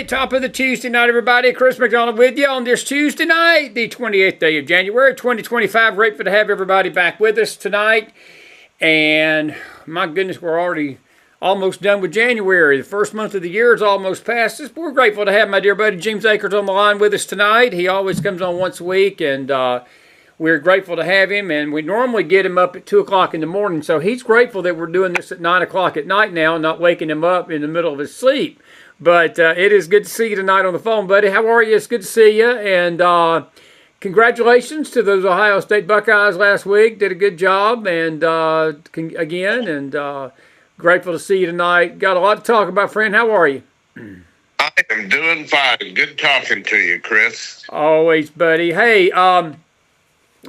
top of the Tuesday night, everybody. Chris McDonald with you on this Tuesday night, the 28th day of January, 2025. Grateful to have everybody back with us tonight. And my goodness, we're already almost done with January. The first month of the year is almost past us. We're grateful to have my dear buddy James Akers on the line with us tonight. He always comes on once a week, and we're grateful to have him. And we normally get him up at 2 o'clock in the morning, so he's grateful that we're doing this at 9 o'clock at night now, not waking him up in the middle of his sleep. But it is good to see you tonight on the phone, buddy. How are you? It's good to see you. And congratulations to those Ohio State Buckeyes last week. Did a good job. And grateful to see you tonight. Got a lot to talk about, friend. How are you? I am doing fine. Good talking to you, Chris. Always, buddy. Hey, I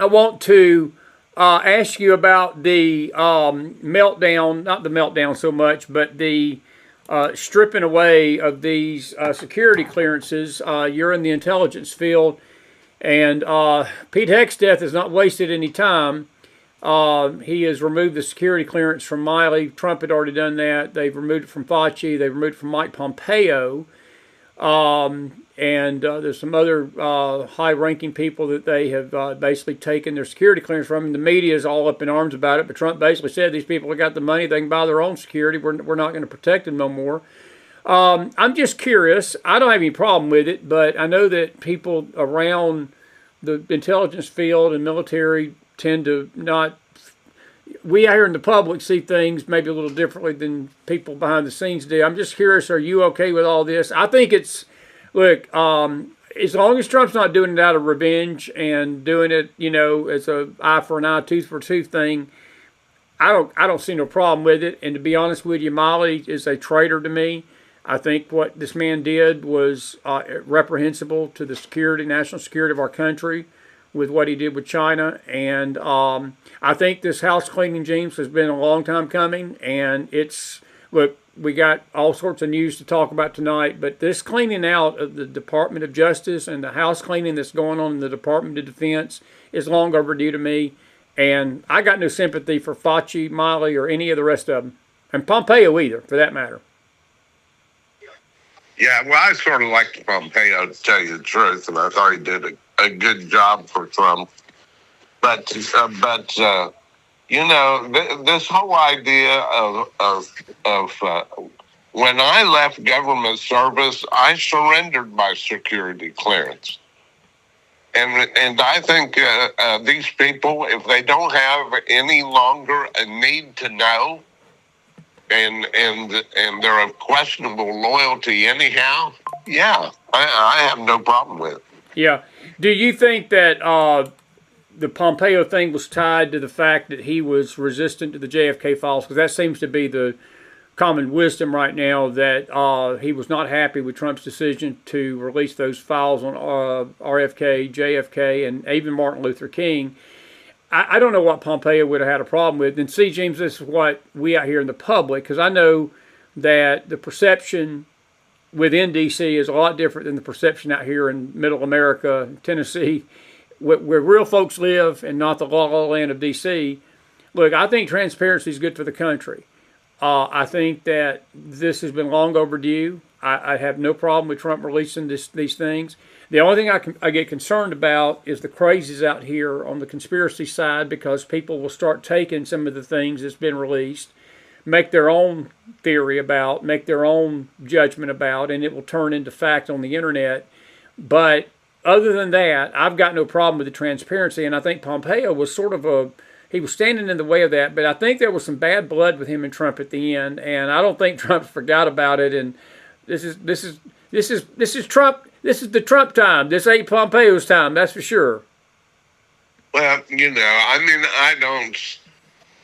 want to ask you about the meltdown, not the meltdown so much, but the stripping away of these security clearances. You're in the intelligence field, and Pete Hegseth has not wasted any time. He has removed the security clearance from Miley. Trump had already done that. They've removed it from Fauci. They've removed it from Mike Pompeo. And there's some other high-ranking people that they have basically taken their security clearance from. And the media is all up in arms about it. But Trump basically said these people have got the money. They can buy their own security. We're not going to protect them no more. I'm just curious. I don't have any problem with it. But I know that people around the intelligence field and military tend to not. We out here in the public see things maybe a little differently than people behind the scenes do. I'm just curious, are you okay with all this? I think it's, look, as long as Trump's not doing it out of revenge and doing it, as a eye for an eye, tooth for tooth thing, I don't see no problem with it. And to be honest with you, Miley is a traitor to me. I think what this man did was reprehensible to the national security of our country, with what he did with China. And I think this house cleaning, James, has been a long time coming. And look, we got all sorts of news to talk about tonight, but this cleaning out of the Department of Justice and the house cleaning that's going on in the Department of Defense is long overdue to me. And I got no sympathy for Fauci, Miley, or any of the rest of them. And Pompeo either, for that matter. Yeah, well, I sort of liked Pompeo, to tell you the truth, and I thought he did a good job for Trump. But this whole idea of when I left government service, I surrendered my security clearance. And I think these people, if they don't have any longer a need to know, and they're of questionable loyalty anyhow, yeah, I have no problem with it. Yeah. Do you think that the Pompeo thing was tied to the fact that he was resistant to the JFK files? Because that seems to be the common wisdom right now, that he was not happy with Trump's decision to release those files on RFK, JFK, and even Martin Luther King. I don't know what Pompeo would have had a problem with. And see, James, this is what we out here in the public, because I know that the perception within D.C. is a lot different than the perception out here in middle America, Tennessee, where real folks live and not the la-la land of D.C. Look, I think transparency is good for the country. I think that this has been long overdue. I have no problem with Trump releasing these things. The only thing I get concerned about is the crazies out here on the conspiracy side, because people will start taking some of the things that's been released, make their own theory about, make their own judgment about, and it will turn into fact on the internet. But other than that, I've got no problem with the transparency, and I think Pompeo was sort of he was standing in the way of that. But I think there was some bad blood with him and Trump at the end, and I don't think Trump forgot about it. And this is Trump. This is the Trump time. This ain't Pompeo's time. That's for sure. Well, I don't.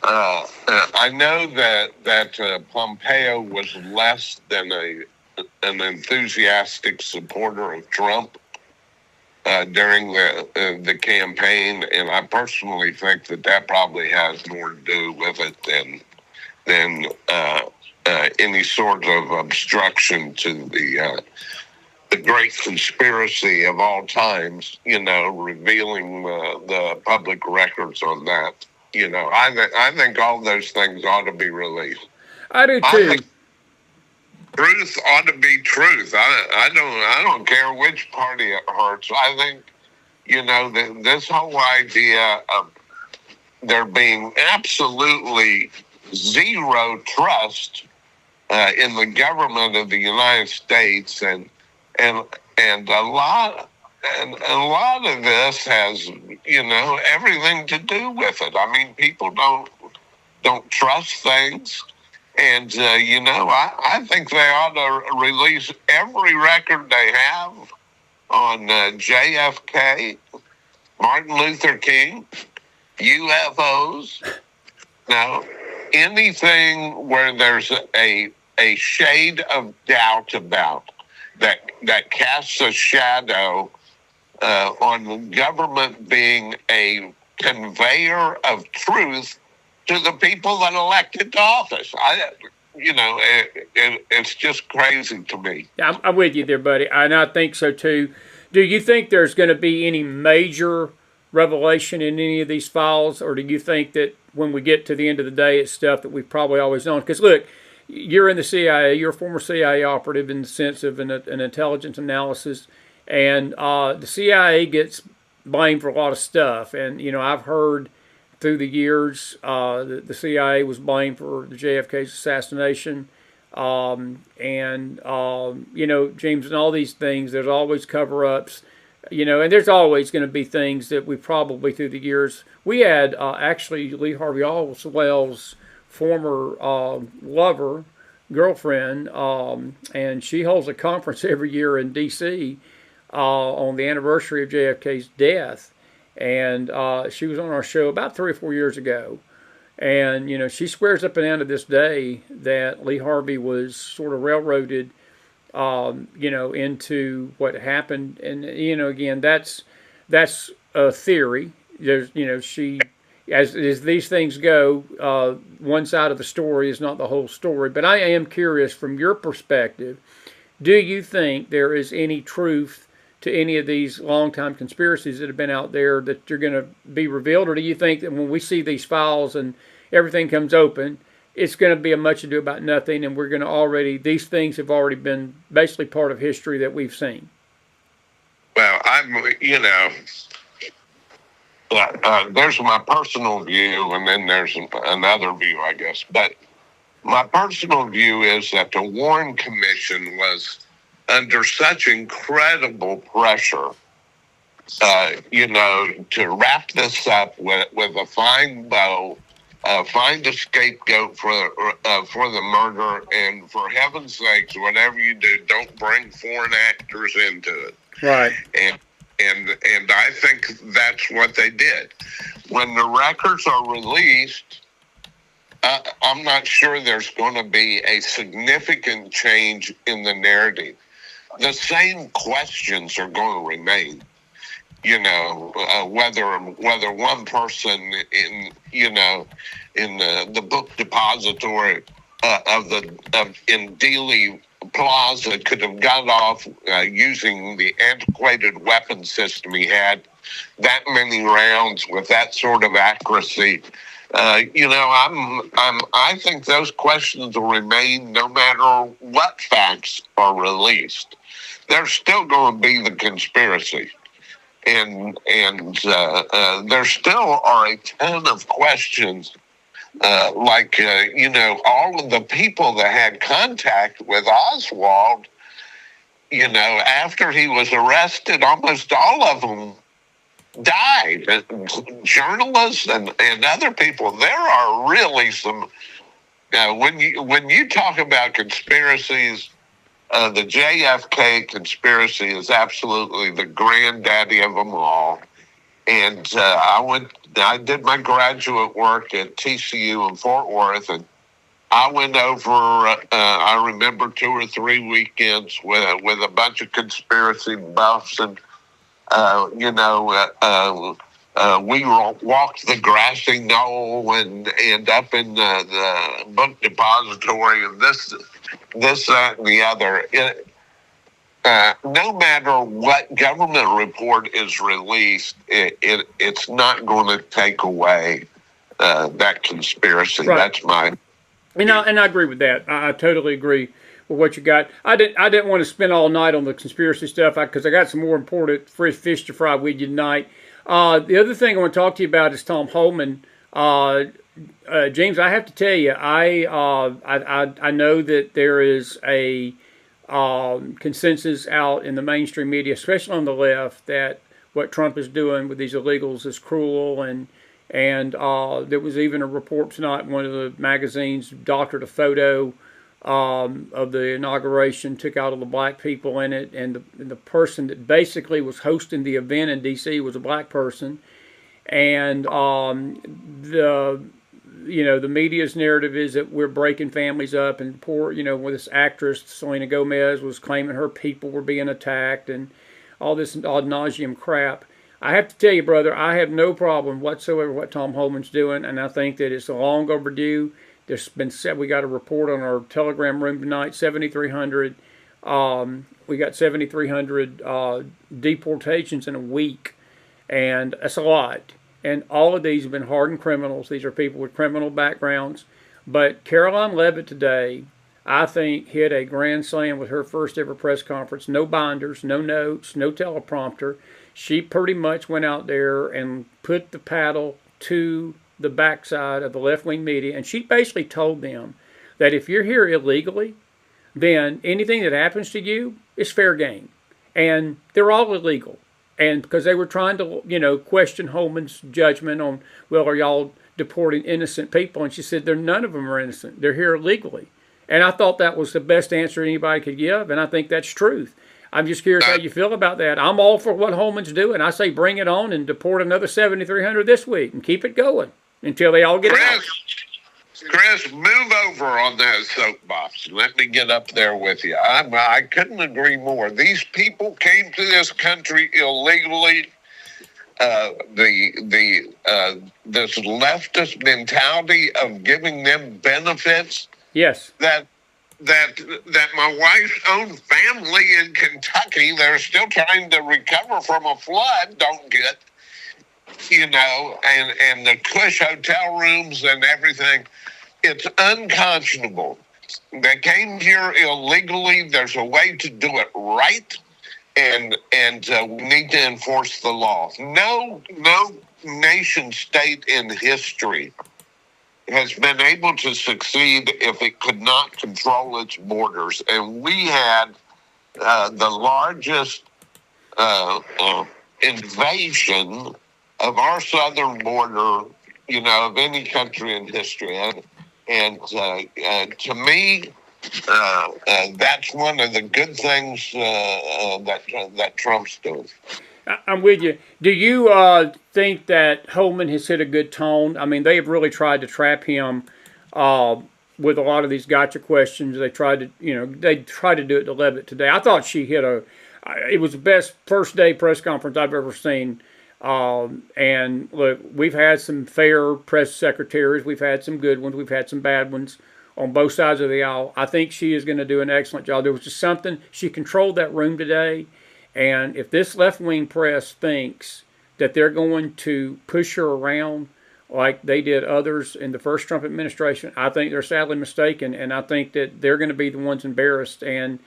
I know that Pompeo was less than an enthusiastic supporter of Trump during the campaign, and I personally think that probably has more to do with it than any sort of obstruction to the great conspiracy of all times, revealing the public records on that. I think all those things ought to be released. I do too. truth ought to be truth. I don't care which party it hurts. I think, this whole idea of there being absolutely zero trust in the government of the United States, and a lot of this has everything to do with it. I mean, people don't trust things. And, I think they ought to release every record they have on JFK, Martin Luther King, UFOs. Now, anything where there's a shade of doubt about that casts a shadow on the government being a conveyor of truth to the people that elected to office. It's just crazy to me. Yeah, I'm with you there, buddy, and I think so too. Do you think there's going to be any major revelation in any of these files, or do you think that when we get to the end of the day, it's stuff that we've probably always known? Because look, you're in the CIA, you're a former CIA operative in the sense of an intelligence analysis, and the CIA gets blamed for a lot of stuff, and I've heard through the years, the CIA was blamed for the JFK's assassination, James, and all these things. There's always cover-ups, and there's always going to be things that we probably through the years. We had actually Lee Harvey Oswald's former lover, girlfriend, and she holds a conference every year in D.C. On the anniversary of JFK's death. And she was on our show about 3 or 4 years ago. And, she swears up and down to this day that Lee Harvey was sort of railroaded, into what happened. And, again, that's a theory. There's, she, as these things go, one side of the story is not the whole story. But I am curious, from your perspective, do you think there is any truth to any of these long-time conspiracies that have been out there that are going to be revealed? Or do you think that when we see these files and everything comes open, it's going to be a much ado about nothing, and we're going to these things have already been basically part of history that we've seen? Well, there's my personal view, and then there's another view, I guess. But my personal view is that the Warren Commission was under such incredible pressure, to wrap this up with a fine bow, find a scapegoat for the murder, and for heaven's sakes, whatever you do, don't bring foreign actors into it. Right. And I think that's what they did. When the records are released, I'm not sure there's going to be a significant change in the narrative. The same questions are going to remain, whether one person in the book depository in Dealey Plaza could have got off using the antiquated weapon system he had that many rounds with that sort of accuracy. I think those questions will remain no matter what facts are released. There's still going to be the conspiracy, and there still are a ton of questions, all of the people that had contact with Oswald, after he was arrested, almost all of them died. Journalists and other people. There are really some. When you talk about conspiracies, the JFK conspiracy is absolutely the granddaddy of them all. And I did my graduate work at TCU in Fort Worth, and I went over. I remember 2 or 3 weekends with a bunch of conspiracy buffs, and we walked the grassy knoll and up in the book depository, and this, that, and the other. No matter what government report is released, it's not going to take away that conspiracy. Right. That's my. And I agree with that. I totally agree with what you got. I didn't want to spend all night on the conspiracy stuff because I got some more important fish to fry with you tonight. The other thing I want to talk to you about is Tom Homan. James, I have to tell you, I know that there is a consensus out in the mainstream media, especially on the left, that what Trump is doing with these illegals is cruel, and there was even a report tonight in one of the magazines doctored a photo of the inauguration, took out all the black people in it, and the person that basically was hosting the event in D.C. was a black person, and the media's narrative is that we're breaking families up, and poor, with this actress Selena Gomez was claiming her people were being attacked, and all this ad nauseum crap. I have to tell you, brother, I have no problem whatsoever what Tom Homan's doing, and I think that it's long overdue. There's been we got a report on our Telegram room tonight, 7,300. We got 7,300 deportations in a week, and that's a lot. And all of these have been hardened criminals. These are people with criminal backgrounds. But Caroline Leavitt today, I think, hit a grand slam with her first ever press conference. No binders, no notes, no teleprompter. She pretty much went out there and put the paddle to the backside of the left-wing media. And she basically told them that if you're here illegally, then anything that happens to you is fair game. And they're all illegal. And because they were trying to, question Holman's judgment on, well, are y'all deporting innocent people? And she said, none of them are innocent. They're here illegally. And I thought that was the best answer anybody could give, and I think that's truth. I'm just curious how you feel about that. I'm all for what Holman's doing. I say bring it on and deport another 7,300 this week and keep it going until they all get out. Chris, move over on that soapbox. Let me get up there with you. I couldn't agree more. These people came to this country illegally. This leftist mentality of giving them benefits. Yes. That my wife's own family in Kentucky, they're still trying to recover from a flood, don't get, and the cush hotel rooms and everything. It's unconscionable. They came here illegally. There's a way to do it right, and we need to enforce the law. No nation state in history has been able to succeed if it could not control its borders. And we had the largest invasion of our southern border, of any country in history. And to me, that's one of the good things that Trump's doing. I'm with you. Do you think that Holman has hit a good tone? I mean, they have really tried to trap him with a lot of these gotcha questions. They tried to, they tried to do it to Leavitt today. I thought she hit it was the best first day press conference I've ever seen. And look, we've had some fair press secretaries. We've had some good ones. We've had some bad ones on both sides of the aisle. I think she is going to do an excellent job. There was just something, she controlled that room today. And if this left-wing press thinks that they're going to push her around like they did others in the first Trump administration, I think they're sadly mistaken. And I think that they're going to be the ones embarrassed. And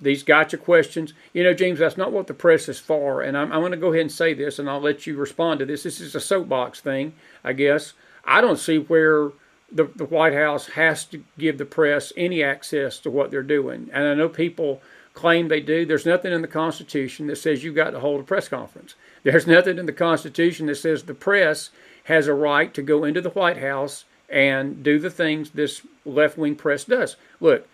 these gotcha questions, James, that's not what the press is for. And I'm going to go ahead and say this, and I'll let you respond to this. This is a soapbox thing, I guess. I don't see where the White House has to give the press any access to what they're doing. And I know people claim they do. There's nothing in the Constitution that says you've got to hold a press conference. There's nothing in the Constitution that says the press has a right to go into the White House and do the things this left-wing press does. Look,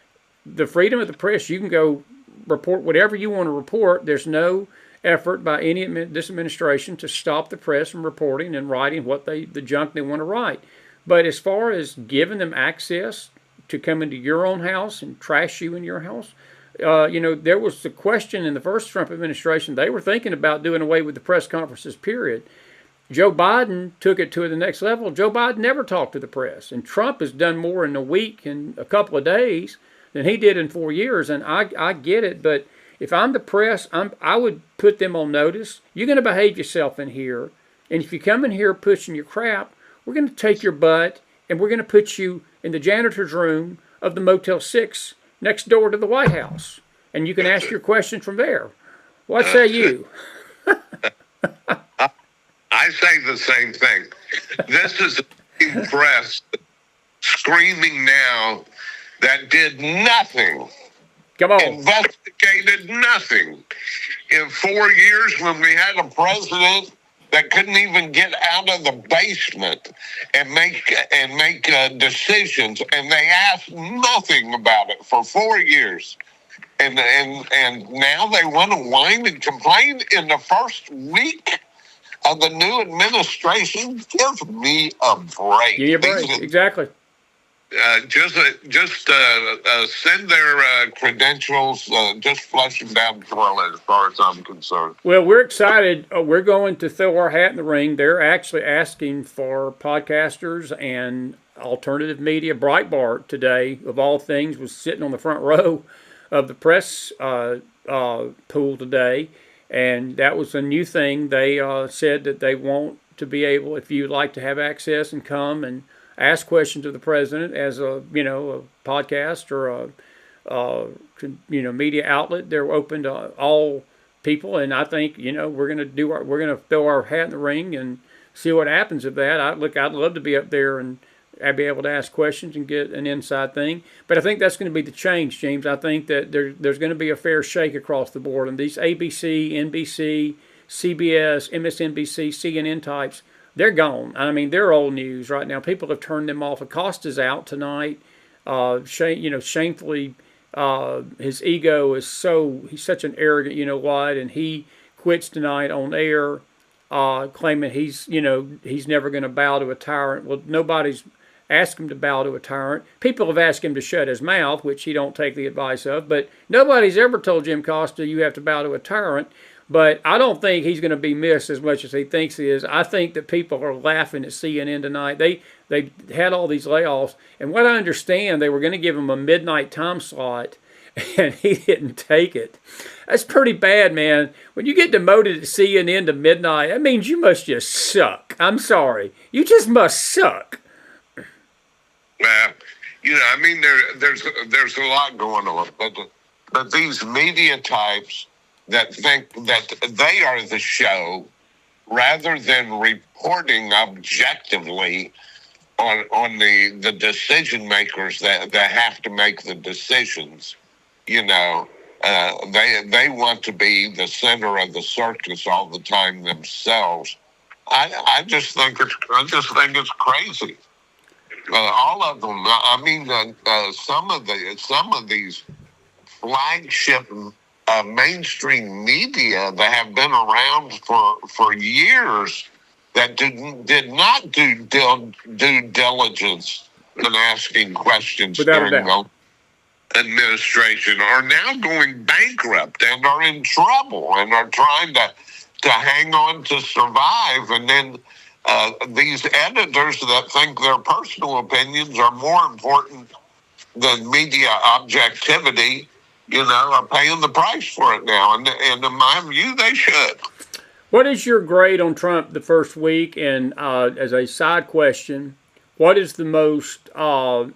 the freedom of the press, you can go report whatever you want to report. There's no effort by this administration to stop the press from reporting and writing the junk they want to write. But as far as giving them access to come into your own house and trash you in your house, there was the question in the first Trump administration. They were thinking about doing away with the press conferences, period. Joe Biden took it to the next level. Joe Biden never talked to the press. And Trump has done more in a week and a couple of days than he did in 4 years. And I get it, but if I'm the press, I would put them on notice. You're going to behave yourself in here. And if you come in here pushing your crap, we're going to take your butt and we're going to put you in the janitor's room of the Motel 6 next door to the White House, and you can ask your questions from there. What say you? I say the same thing. This is a press screaming now that did nothing. Come on. Investigated nothing. In 4 years, when we had a president that couldn't even get out of the basement and make decisions, and they asked nothing about it for 4 years. And now they want to whine and complain in the first week of the new administration. Give me a break. Give me a break. Exactly. Just send their credentials, just flush them down the toilet as far as I'm concerned. Well, we're excited. We're going to throw our hat in the ring. They're actually asking for podcasters and alternative media. Breitbart today, of all things, was sitting on the front row of the press pool today, and that was a new thing. They said that they want to be able, if you'd like to have access and come and ask questions of the president as a podcast or a media outlet. They're open to all people, and I think we're gonna throw our hat in the ring and see what happens with that. I'd love to be up there and I'd be able to ask questions and get an inside thing. But I think that's going to be the change, James. I think that there's going to be a fair shake across the board, and these ABC, NBC, CBS, MSNBC, CNN types, they're gone. I mean, they're old news right now. People have turned them off. Acosta's out tonight. Shamefully, his ego is he's such an arrogant, and he quits tonight on air, claiming he's never going to bow to a tyrant. Well, nobody's asked him to bow to a tyrant. People have asked him to shut his mouth, which he don't take the advice of, but nobody's ever told Jim Acosta you have to bow to a tyrant. But I don't think he's going to be missed as much as he thinks he is. I think that people are laughing at CNN tonight. They had all these layoffs, and what I understand, they were going to give him a midnight time slot, and he didn't take it. That's pretty bad, man. When you get demoted at CNN to midnight, that means you must just suck. I'm sorry. You just must suck. There's a lot going on, but these media types that think that they are the show, rather than reporting objectively on the decision makers that have to make the decisions, they want to be the center of the circus all the time themselves. I just think it's crazy. All of them. I mean, some of these flagship mainstream media that have been around for years that did not do due diligence in asking questions during the administration are now going bankrupt and are in trouble and are trying to hang on to survive. And then these editors that think their personal opinions are more important than media objectivity, are paying the price for it now. And in my view, they should. What is your grade on Trump the first week? And as a side question, what is the most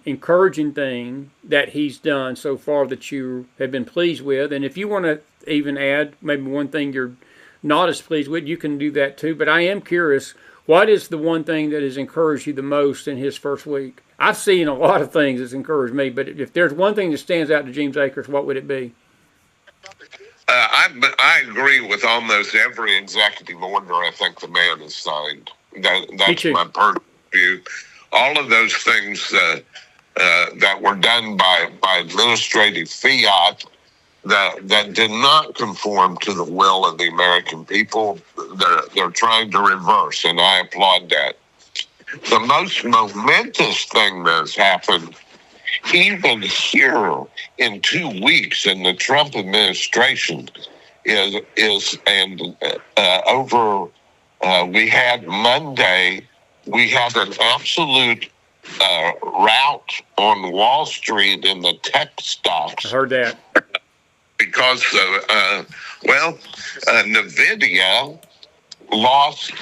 encouraging thing that he's done so far that you have been pleased with? And if you want to even add maybe one thing you're not as pleased with, you can do that too. But I am curious, what is the one thing that has encouraged you the most in his first week? I've seen a lot of things that's encouraged me, but if there's one thing that stands out to James Akers, what would it be? I agree with almost every executive order I think the man has signed. That's my personal view. All of those things that were done by administrative fiat that did not conform to the will of the American people, they're trying to reverse, and I applaud that. The most momentous thing that's happened, even here in 2 weeks in the Trump administration, we had Monday, we had an absolute rout on Wall Street in the tech stocks. I heard that. Because, NVIDIA lost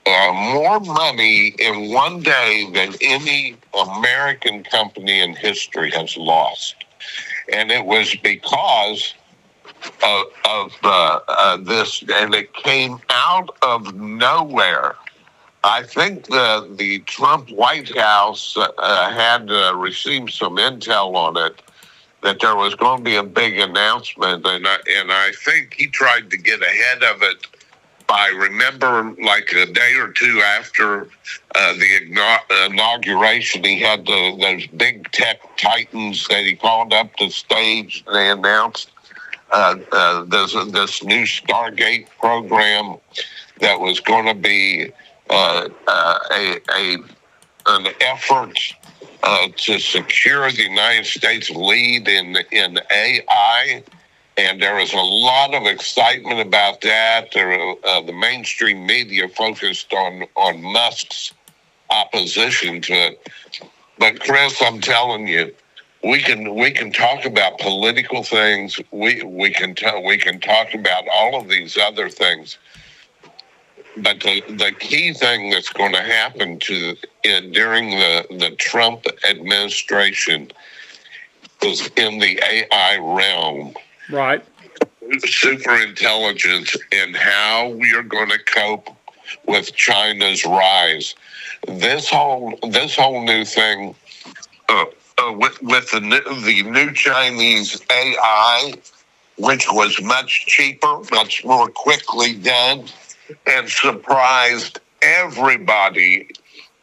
more money in one day than any American company in history has lost. And it was because of this, and it came out of nowhere. I think the Trump White House had received some intel on it, that there was going to be a big announcement, and I think he tried to get ahead of it by, remember, like a day or two after the inauguration, he had those big tech titans that he called up to stage. They announced this new Stargate program that was going to be an effort to secure the United States lead in AI. And there was a lot of excitement about that. The mainstream media focused on Musk's opposition to it. But Chris, I'm telling you, we can talk about political things. We can talk about all of these other things. But the key thing that's going to happen during the Trump administration is in the AI realm. Right. Super intelligence and how we are going to cope with China's rise. This whole new thing with the new Chinese AI, which was much cheaper, much more quickly done, and surprised everybody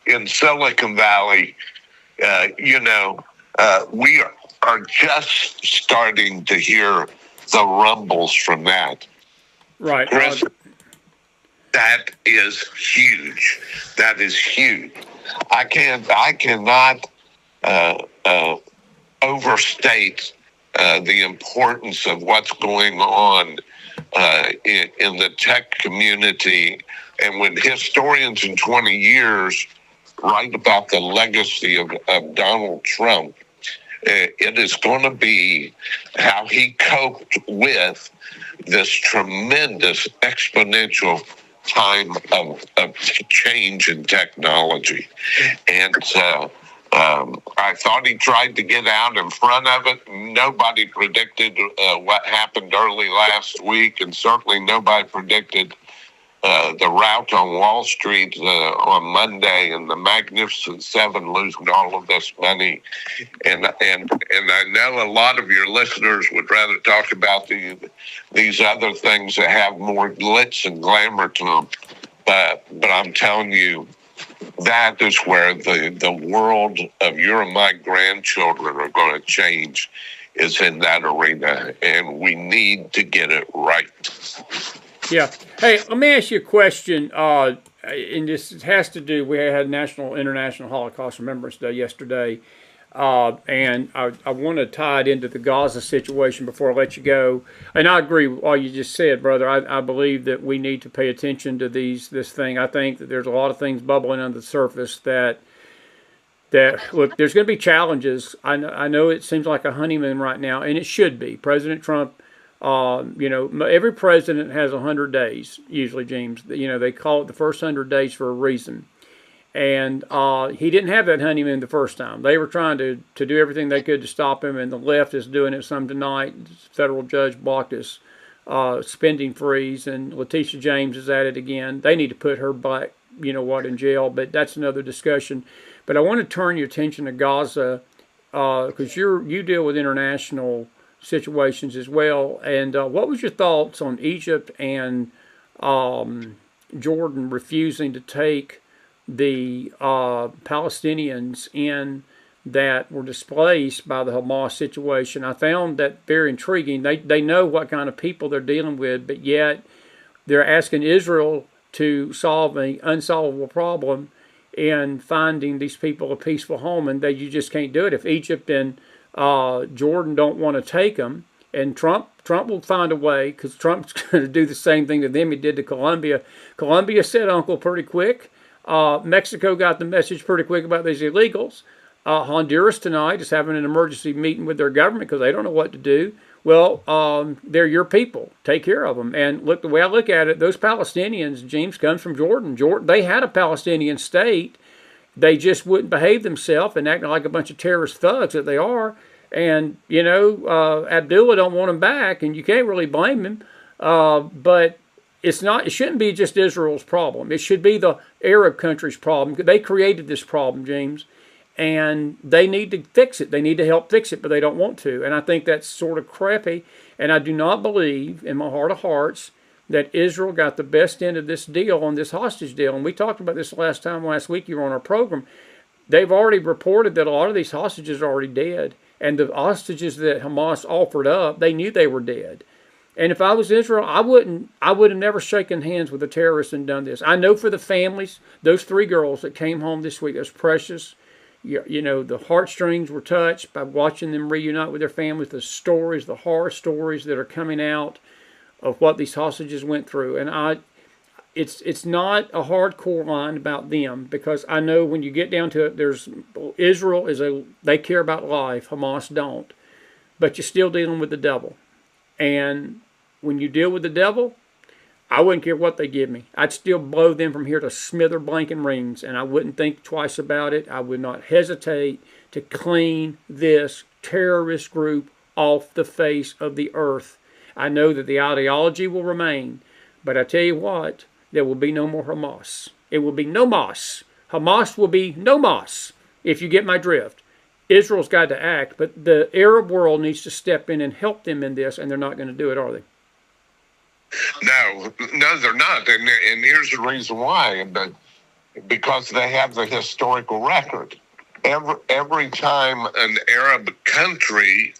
in Silicon Valley. We are just starting to hear the rumbles from that. Right. Chris, that is huge. That is huge. I cannot overstate the importance of what's going on in the tech community. And when historians in 20 years write about the legacy of Donald Trump, it is going to be how he coped with this tremendous exponential time of change in technology. And I thought he tried to get out in front of it. Nobody predicted what happened early last week, and certainly nobody predicted the rout on Wall Street on Monday, and the Magnificent Seven losing all of this money. And I know a lot of your listeners would rather talk about these other things that have more glitz and glamour to them. But I'm telling you, that is where the world of your and my grandchildren are going to change, is in that arena, and we need to get it right. Yeah. Hey, let me ask you a question. And this has to do, we had International Holocaust Remembrance Day yesterday. And I want to tie it into the Gaza situation before I let you go. And I agree with all you just said, brother. I believe that we need to pay attention to this thing. I think that there's a lot of things bubbling under the surface that look, there's going to be challenges. I know it seems like a honeymoon right now, and it should be. President Trump, every president has 100 days, usually, James. They call it the first 100 days for a reason. And he didn't have that honeymoon the first time. They were trying to do everything they could to stop him, and the left is doing it some tonight. The federal judge blocked his spending freeze, and Letitia James is at it again. They need to put her back, in jail, but that's another discussion. But I want to turn your attention to Gaza, because you deal with international situations as well. And what was your thoughts on Egypt and Jordan refusing to take the Palestinians in that were displaced by the Hamas situation? I found that very intriguing. They know what kind of people they're dealing with, but yet they're asking Israel to solve an unsolvable problem in finding these people a peaceful home, and you just can't do it. If Egypt and Jordan don't want to take them, and Trump will find a way, because Trump's going to do the same thing to them he did to Colombia. Colombia said uncle pretty quick. Mexico got the message pretty quick about these illegals. Honduras tonight is having an emergency meeting with their government because they don't know what to do. Well, they're your people. Take care of them. And look, the way I look at it, those Palestinians, James, comes from Jordan. Jordan, they had a Palestinian state. They just wouldn't behave themselves and act like a bunch of terrorist thugs that they are. And, you know, Abdullah don't want them back, and you can't really blame him. But it's not. It shouldn't be just Israel's problem. It should be the Arab countries' problem. They created this problem, James, and they need to fix it. They need to help fix it, but they don't want to. And I think that's sort of crappy. And I do not believe, in my heart of hearts, that Israel got the best end of this deal on this hostage deal. And we talked about this last week you were on our program. They've already reported that a lot of these hostages are already dead. And the hostages that Hamas offered up, they knew they were dead. And if I was Israel, I would have never shaken hands with a terrorist and done this. I know for the families, those 3 girls that came home this week, it was precious. You know, the heartstrings were touched by watching them reunite with their families, the stories, the horror stories that are coming out of what these hostages went through. And it's not a hardcore line about them, because I know when you get down to it, Israel they care about life, Hamas don't. But you're still dealing with the devil. And when you deal with the devil, I wouldn't care what they give me. I'd still blow them from here to smither blanking rings, and I wouldn't think twice about it. I would not hesitate to clean this terrorist group off the face of the earth. I know that the ideology will remain, but I tell you what, there will be no more Hamas. It will be no Mas. Hamas will be no Mas, if you get my drift. Israel's got to act, but the Arab world needs to step in and help them in this, and they're not going to do it, are they? No, they're not. And here's the reason why. Because they have the historical record. Every time an Arab country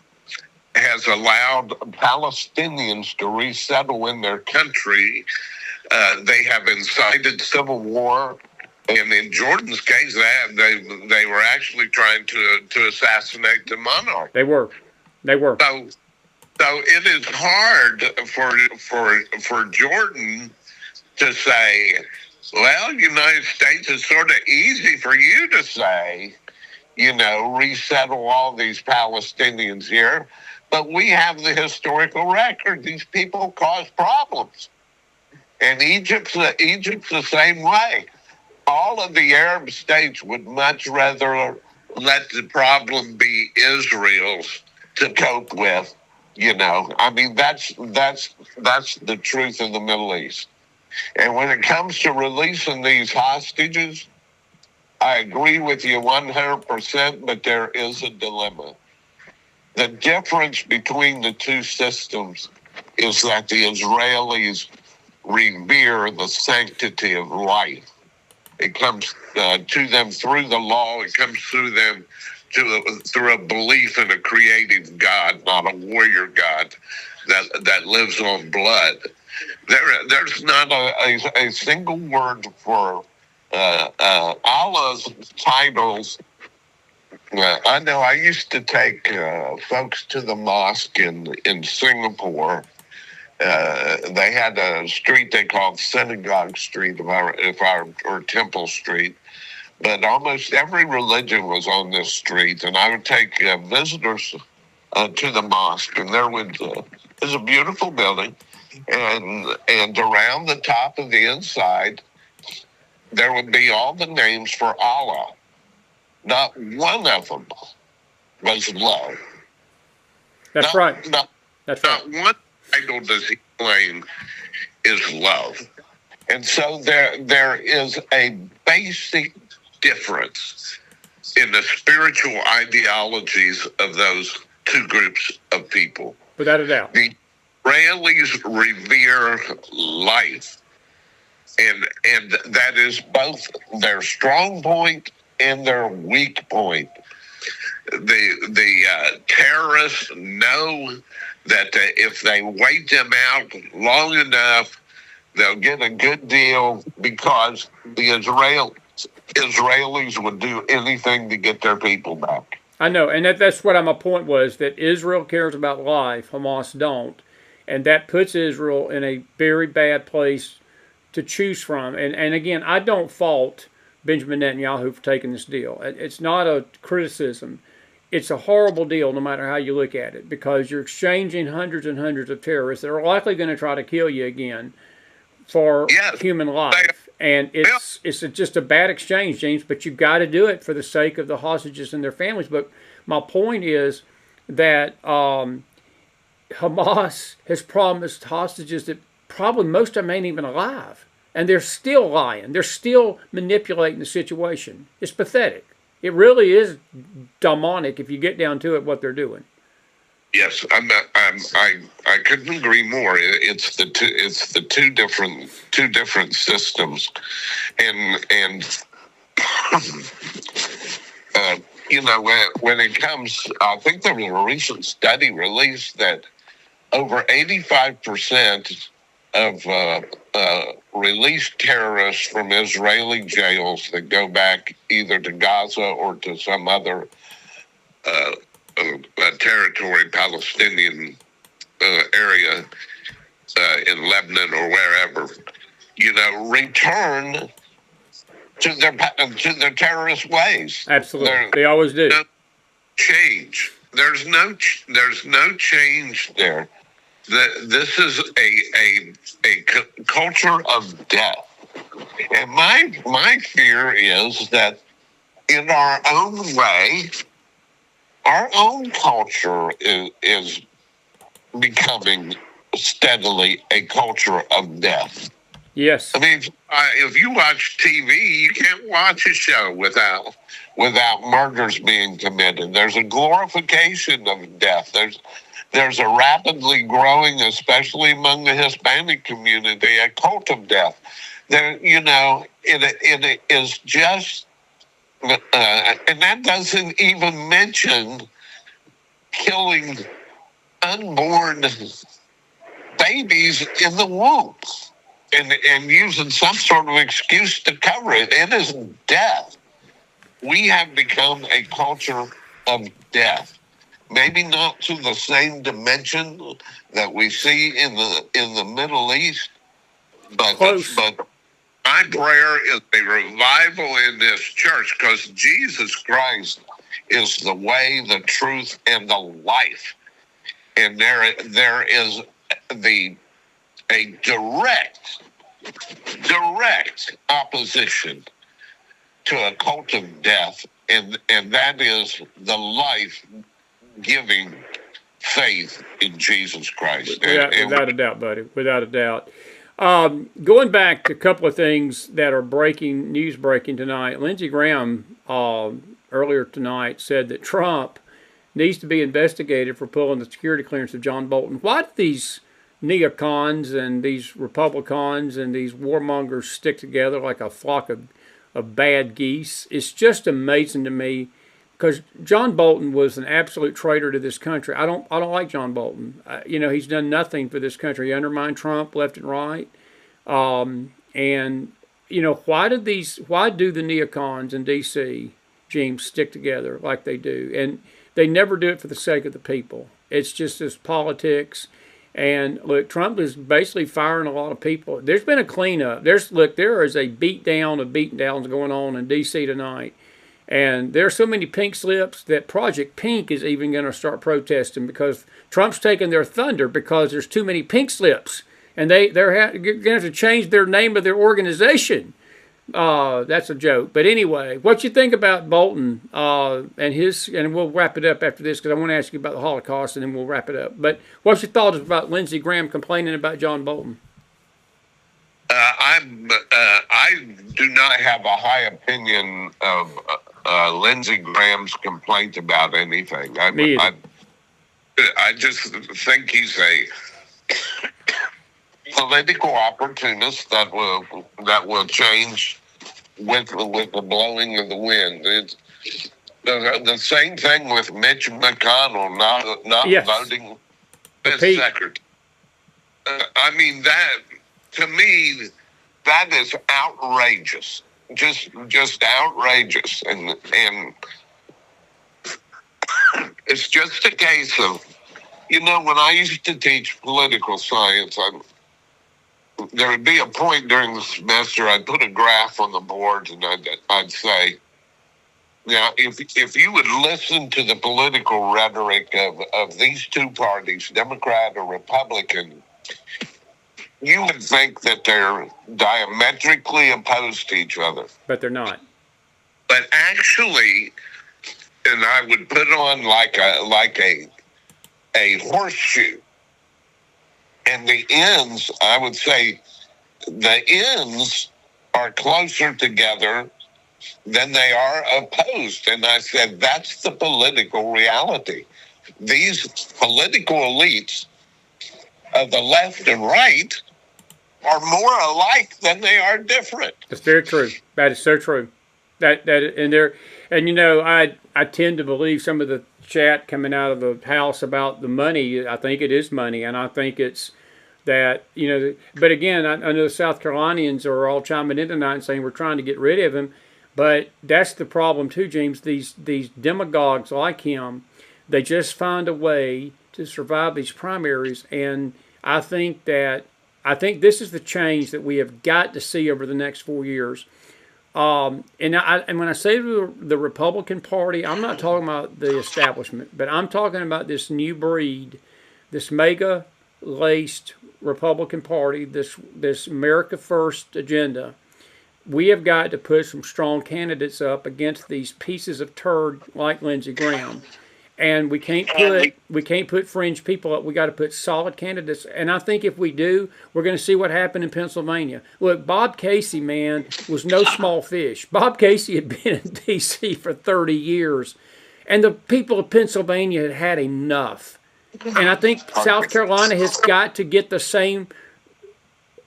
has allowed Palestinians to resettle in their country, they have incited civil war. And in Jordan's case, they were actually trying to assassinate the monarch. They were. So it is hard for Jordan to say, well, United States is sort of easy for you to say, you know, resettle all these Palestinians here. But we have the historical record. These people cause problems. And Egypt's the same way. All of the Arab states would much rather let the problem be Israel's to cope with. You know, I mean, that's the truth of the Middle East. And when it comes to releasing these hostages, I agree with you 100%, but there is a dilemma. The difference between the two systems is that the Israelis revere the sanctity of life. It comes to them through the law. It comes through them through a belief in a creative God, not a warrior God that lives on blood. There's not a single word for Allah's titles. I know I used to take folks to the mosque in Singapore. They had a street they called Synagogue Street, or Temple Street. But almost every religion was on this street, and I would take visitors to the mosque, and there's a beautiful building, and around the top of the inside, there would be all the names for Allah. Not one of them was love. That's right. Not one title does he claim is love. And so there is a basic difference in the spiritual ideologies of those two groups of people. Without a doubt. The Israelis revere life, and that is both their strong point and their weak point. The terrorists know that if they wait them out long enough, they'll get a good deal, because the Israelis would do anything to get their people back. I know, and that's what my point was, that Israel cares about life, Hamas don't, and that puts Israel in a very bad place to choose from. And again, I don't fault Benjamin Netanyahu for taking this deal. It's not a criticism. it's a horrible deal no matter how you look at it, because you're exchanging hundreds and hundreds of terrorists that are likely going to try to kill you again for Yes. human life. And it's just a bad exchange, James, but you've got to do it for the sake of the hostages and their families. But my point is that Hamas has promised hostages that probably most of them ain't even alive. And they're still lying. They're still manipulating the situation. It's pathetic. It really is demonic if you get down to it, what they're doing. Yes, I couldn't agree more. It's the two different systems, and when it comes, I think there was a recent study released that over 85% of released terrorists from Israeli jails that go back either to Gaza or to some other territory, Palestinian area in Lebanon or wherever, return to their terrorist ways. Absolutely, they always do. No change. There's no change there. This is a culture of death, and my fear is that in our own way, our own culture is becoming steadily a culture of death. Yes. I mean, if you watch TV, you can't watch a show without murders being committed. There's a glorification of death. There's a rapidly growing, especially among the Hispanic community, a cult of death. It is just, and that doesn't even mention killing unborn babies in the womb and using some sort of excuse to cover it. It is death. We have become a culture of death. Maybe not to the same dimension that we see in the Middle East, but my prayer is a revival in this church, because Jesus Christ is the way, the truth, and the life, and there is a direct opposition to a cult of death, and that is the life-giving faith in Jesus Christ. Without a doubt, buddy. Without a doubt. Going back to a couple of things that are news breaking tonight, Lindsey Graham earlier tonight said that Trump needs to be investigated for pulling the security clearance of John Bolton. Why do these neocons and these Republicans and these warmongers stick together like a flock of bad geese? It's just amazing to me, because John Bolton was an absolute traitor to this country. I don't like John Bolton. He's done nothing for this country. He undermined Trump left and right. Why do the neocons in D.C., James, stick together like they do? And they never do it for the sake of the people. It's just this politics. And look, Trump is basically firing a lot of people. There's been a cleanup. There is a beatdown of beatdowns going on in D.C. tonight. And there are so many pink slips that Project Pink is even going to start protesting, because Trump's taking their thunder because there's too many pink slips. And they're going to have to change their name of their organization. That's a joke. But anyway, what you think about Bolton and we'll wrap it up after this, because I want to ask you about the Holocaust, and then we'll wrap it up. But what's your thoughts about Lindsey Graham complaining about John Bolton? I do not have a high opinion of Lindsey Graham's complaint about anything. I just think he's a political opportunist that will change with the blowing of the wind. It's the same thing with Mitch McConnell not voting as secretary. I mean, that, to me, that is outrageous. Just outrageous, and it's just a case of, when I used to teach political science, there would be a point during the semester I'd put a graph on the board, and I'd say, Now, if you would listen to the political rhetoric of these two parties, Democrat or Republican, you would think that they're diametrically opposed to each other. But they're not. But actually, and I would put on like a horseshoe, and the ends, I would say, the ends are closer together than they are opposed. And I said, that's the political reality. These political elites of the left and right are more alike than they are different. That's very true. That is so true. And you know, I tend to believe some of the chat coming out of the House about the money. I think it is money, and I think it's that, you know, but again, I know the South Carolinians are all chiming in tonight and saying we're trying to get rid of him. But that's the problem too, James. These demagogues like him, they just find a way to survive these primaries, and I think this is the change that we have got to see over the next 4 years. And when I say the Republican Party, I'm not talking about the establishment, but I'm talking about this new breed, this mega-laced Republican Party, this America First agenda. We have got to put some strong candidates up against these pieces of turd like Lindsey Graham, and we can't put fringe people up. We got to put solid candidates, and I think if we do, we're going to see what happened in Pennsylvania. Look, Bob Casey, man, was no small fish. Bob Casey had been in D.C. for 30 years, and the people of Pennsylvania had had enough. And I think South Carolina has got to get the same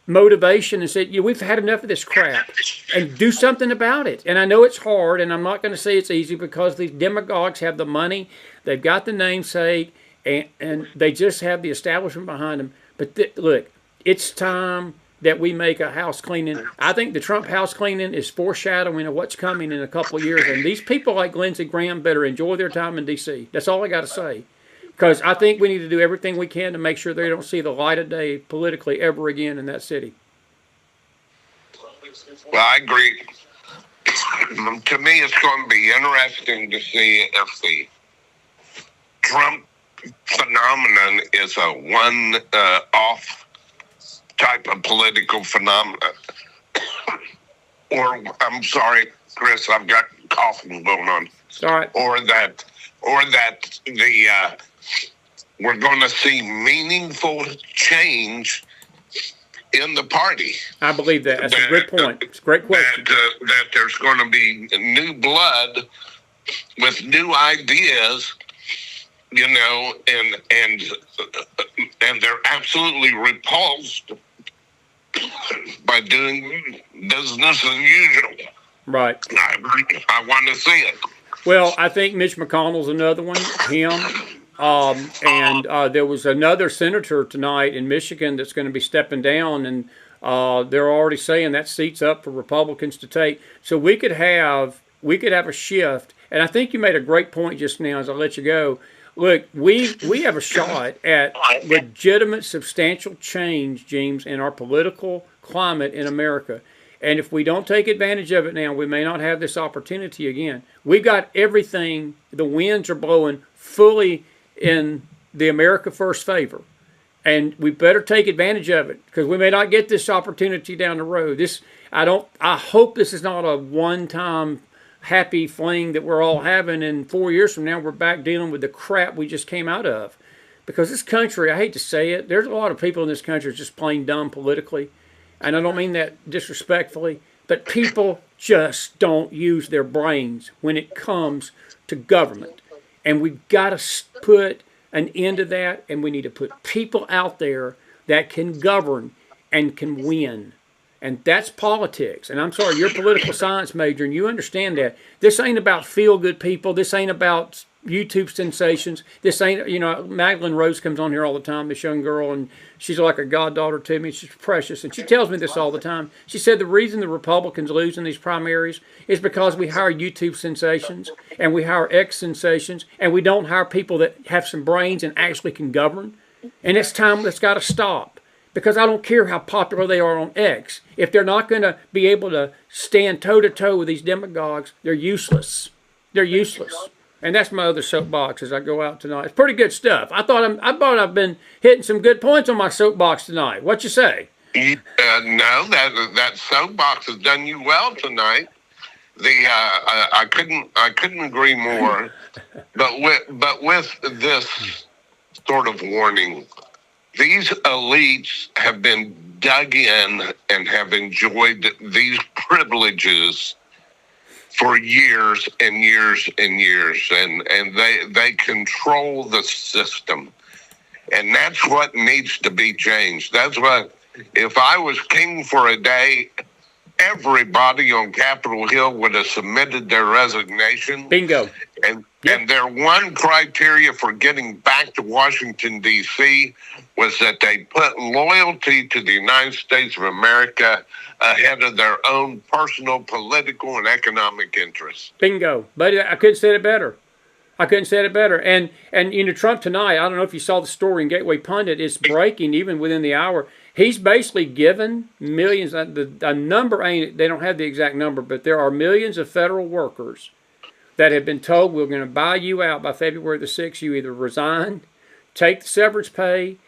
motivation and said, yeah, we've had enough of this crap, and do something about it. And I know it's hard, and I'm not going to say it's easy, because these demagogues have the money, they've got the namesake, and they just have the establishment behind them. But look, it's time that we make a house cleaning. I think the Trump house cleaning is foreshadowing of what's coming in a couple of years, and these people like Lindsey Graham better enjoy their time in D.C. That's all I got to say. Because I think we need to do everything we can to make sure they don't see the light of day politically ever again in that city. Well, I agree. To me, it's going to be interesting to see if the Trump phenomenon is a one-off type of political phenomenon. Or, I'm sorry, Chris, I've got coughing going on. It's all right. Or that we're going to see meaningful change in the party. I believe that. That's a great point. It's a great question. That there's going to be new blood with new ideas, you know, and they're absolutely repulsed by doing business as usual. Right. I want to see it. Well, I think Mitch McConnell's another one, him. And there was another senator tonight in Michigan that's going to be stepping down, and they're already saying that seat's up for Republicans to take. So we could have a shift, and I think you made a great point just now as I let you go. Look, we have a shot at legitimate, substantial change, James, in our political climate in America. And if we don't take advantage of it now, we may not have this opportunity again. We've got everything. The winds are blowing fully in the America First favor. And we better take advantage of it, because we may not get this opportunity down the road. I hope this is not a one-time happy fling that we're all having, and 4 years from now we're back dealing with the crap we just came out of. Because this country, I hate to say it, there's a lot of people in this country just plain dumb politically. And I don't mean that disrespectfully, but people just don't use their brains when it comes to government. And we've got to put an end to that, and we need to put people out there that can govern and can win. And that's politics. And I'm sorry, you're a political science major, and you understand that. This ain't about feel-good people. This ain't about YouTube sensations. This ain't, Magdalene Rose comes on here all the time, this young girl, and she's like a goddaughter to me. She's precious, and she tells me this all the time. She said the reason the Republicans lose in these primaries is because we hire YouTube sensations, and we hire X sensations, and we don't hire people that have some brains and actually can govern. And it's time that's got to stop. Because I don't care how popular they are on X. If they're not going to be able to stand toe-to-toe with these demagogues, they're useless. They're useless. And that's my other soapbox as I go out tonight. It's pretty good stuff. I thought I've been hitting some good points on my soapbox tonight. What you say? No, that soapbox has done you well tonight. I couldn't agree more. But with this sort of warning, these elites have been dug in and have enjoyed these privileges for years and years and years, and they control the system, and that's what needs to be changed. That's what, if I was king for a day, everybody on Capitol Hill would have submitted their resignation. Bingo. And their one criteria for getting back to Washington, D.C. was that they put loyalty to the United States of America ahead of their own personal, political, and economic interests. Bingo. But I couldn't say it better. And Trump tonight, I don't know if you saw the story in Gateway Pundit, it's breaking even within the hour. He's basically given millions, the number ain't, they don't have the exact number, but there are millions of federal workers that have been told, we're going to buy you out by February the 6th. You either resign, take the severance pay,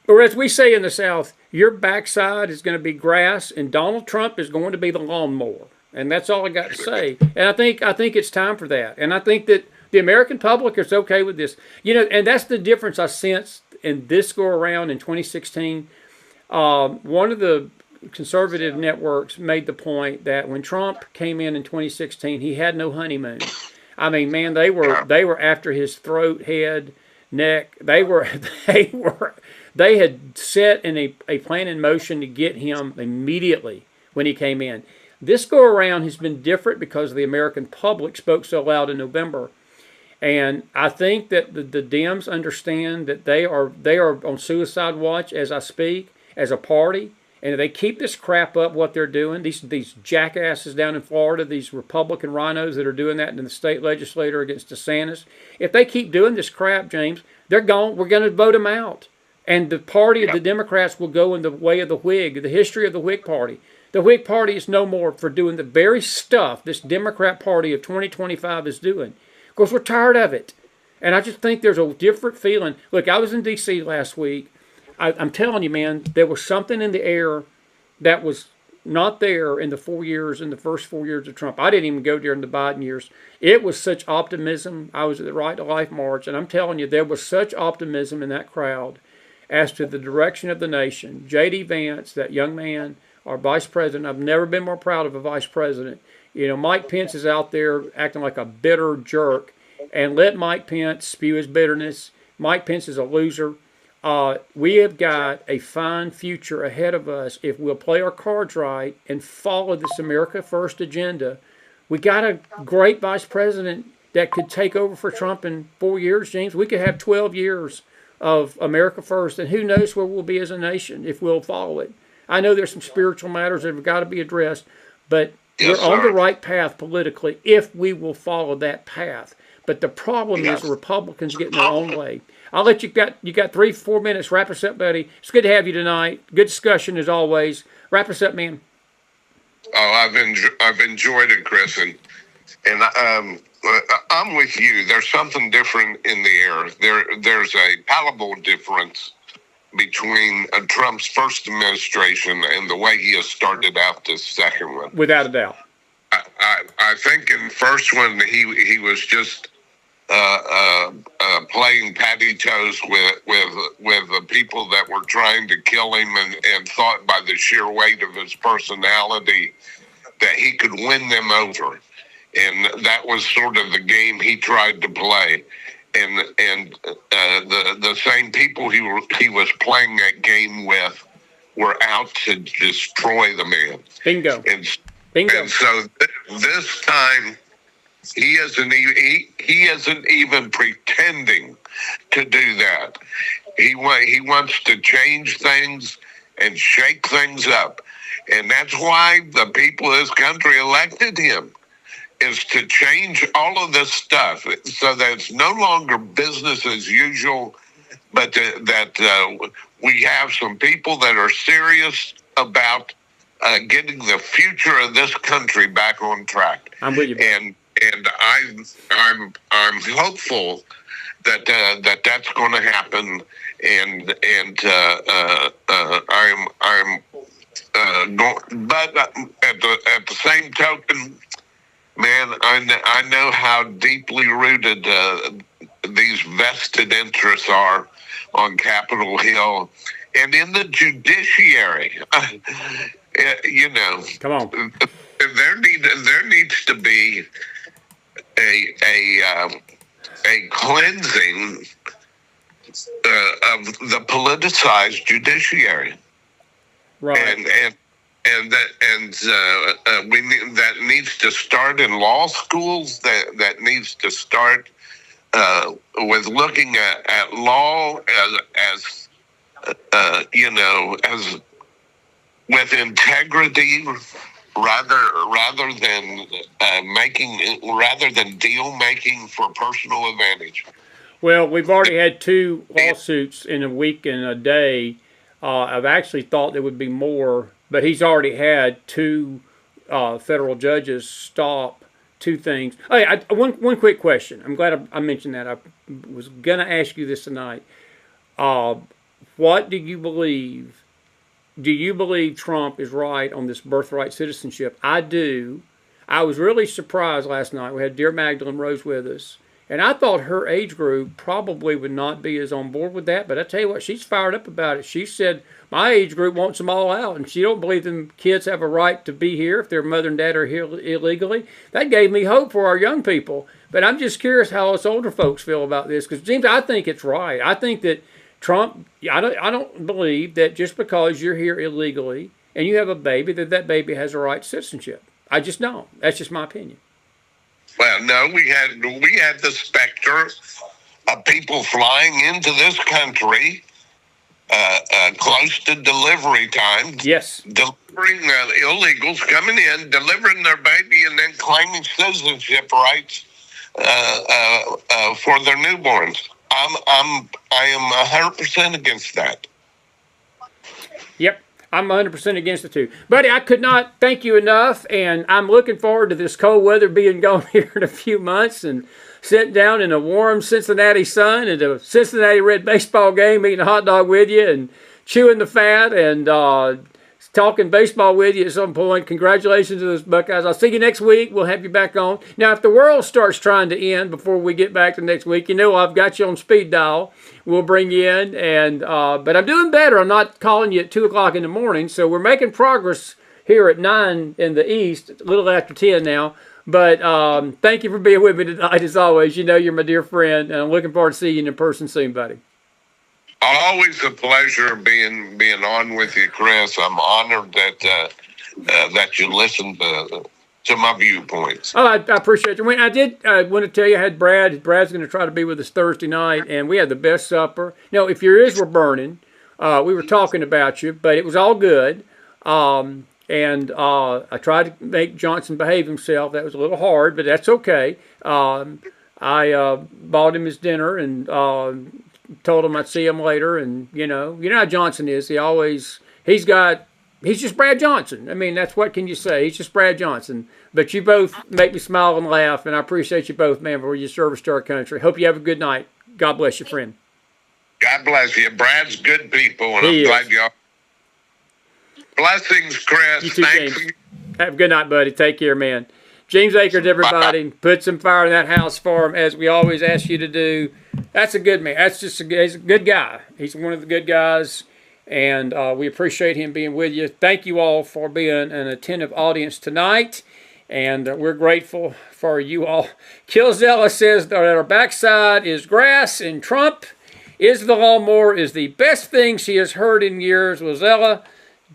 or as we say in the South, your backside is going to be grass and Donald Trump is going to be the lawnmower. And that's all I got to say. And I think it's time for that. And I think that the American public is okay with this. And that's the difference I sensed in this go around in 2016. One of the conservative networks made the point that when Trump came in 2016, he had no honeymoon. I mean, man, they were after his throat, head, neck. They had set in a plan in motion to get him immediately when he came in. This go around has been different because the American public spoke so loud in November. And I think that the Dems understand that they are on suicide watch as I speak, as a party. And if they keep this crap up, what they're doing, these jackasses down in Florida, these Republican rhinos that are doing that in the state legislature against DeSantis, if they keep doing this crap, James, they're gone. We're going to vote them out. And the party of the Democrats will go in the way of the Whig, the history of the Whig Party. The Whig Party is no more for doing the very stuff this Democrat Party of 2025 is doing. Because we're tired of it. And I just think there's a different feeling. Look, I was in D.C. last week. I'm telling you, man, there was something in the air that was not there in the first 4 years of Trump. I didn't even go during the Biden years. It was such optimism. I was at the Right to Life March, and I'm telling you, there was such optimism in that crowd as to the direction of the nation. J.D. Vance, that young man, our vice president, I've never been more proud of a vice president. Mike Pence is out there acting like a bitter jerk, and let Mike Pence spew his bitterness. Mike Pence is a loser. We have got a fine future ahead of us if we'll play our cards right and follow this America First agenda. We got a great vice president that could take over for Trump in 4 years, James. We could have 12 years of America First, and who knows where we'll be as a nation if we'll follow it. I know there's some spiritual matters that have got to be addressed, but we're on the right path politically if we will follow that path. But the problem is the Republicans get in their own way. I'll let you got 3-4 minutes. Wrap us up, buddy. It's good to have you tonight. Good discussion as always. Wrap us up, man. Oh, I've enjoyed it, Chris, and I'm with you. There's something different in the air. There's a palpable difference between Trump's first administration and the way he has started out this second one. Without a doubt. I think in the first one he was just playing patty toes with the people that were trying to kill him, and thought by the sheer weight of his personality that he could win them over, and that was sort of the game he tried to play. And the same people he was playing that game with were out to destroy the man. Bingo. And so this time, he isn't even pretending to do that. He wants to change things and shake things up, and that's why the people of this country elected him, is to change all of this stuff so that it's no longer business as usual, but that we have some people that are serious about getting the future of this country back on track. I'm with you. And and I'm hopeful that that's going to happen, and but at the same token, man, I know how deeply rooted these vested interests are on Capitol Hill and in the judiciary. You know, come on. There needs to be a cleansing of the politicized judiciary, Right. That needs to start in law schools. That needs to start with looking at law as with integrity, rather than deal making for personal advantage. Well, we've already had 2 lawsuits in a week and a day. I've actually thought there would be more, but he's already had 2 federal judges stop 2 things. Hey, one quick question. I'm glad I mentioned that. I was going to ask you this tonight. What do you believe? Do you believe Trump is right on this birthright citizenship? I do. I was really surprised last night. We had dear Magdalene Rose with us, and I thought her age group probably would not be as on board with that. But I tell you what, she's fired up about it. She said my age group wants them all out, and she don't believe them kids have a right to be here if their mother and dad are here illegally. That gave me hope for our young people. But I'm just curious how us older folks feel about this, because James, I think it's right. I think that Trump, I don't believe that just because you're here illegally and you have a baby, that baby has a right to citizenship. I just don't. That's just my opinion. Well, no, we had the specter of people flying into this country close to delivery time. Yes. Delivering illegals coming in, delivering their baby, and then claiming citizenship rights for their newborns. I am 100% against that. Yep, I'm 100% against it too. Buddy, I could not thank you enough, and I'm looking forward to this cold weather being gone here in a few months and sitting down in a warm Cincinnati sun at a Cincinnati Red baseball game, eating a hot dog with you and chewing the fat and talking baseball with you at some point. Congratulations to those Buckeyes. I'll see you next week. We'll have you back on. Now, if the world starts trying to end before we get back to next week, you know I've got you on speed dial. We'll bring you in. And but I'm doing better. I'm not calling you at 2 o'clock in the morning. So we're making progress here at 9 in the East, a little after 10 now. But thank you for being with me tonight, as always. You know you're my dear friend, and I'm looking forward to seeing you in person soon, buddy. Always a pleasure being on with you, Chris. I'm honored that you listened to my viewpoints. Oh, I appreciate you. I want to tell you, I had Brad. Brad's going to try to be with us Thursday night, and we had the best supper. No, if your ears were burning, we were talking about you, but it was all good. And I tried to make Johnson behave himself. That was a little hard, but that's okay. I bought him his dinner and told him I'd see him later. And you know how Johnson is. He's just Brad Johnson. I mean, that's what can you say? He's just Brad Johnson. But you both make me smile and laugh, and I appreciate you both, man, for your service to our country. Hope you have a good night. God bless you, friend. God bless you. Brad's good people, and I'm glad y'all. Blessings, Chris. You too, James. Have a good night, buddy. Take care, man. James Akers, everybody. Bye. Put some fire in that house for him, as we always ask you to do. That's a good man. He's a good guy. He's one of the good guys, and we appreciate him being with you. Thank you all for being an attentive audience tonight, and we're grateful for you all. Killzella says that our backside is grass, and Trump is the lawnmower is the best thing she has heard in years. Well, Zella,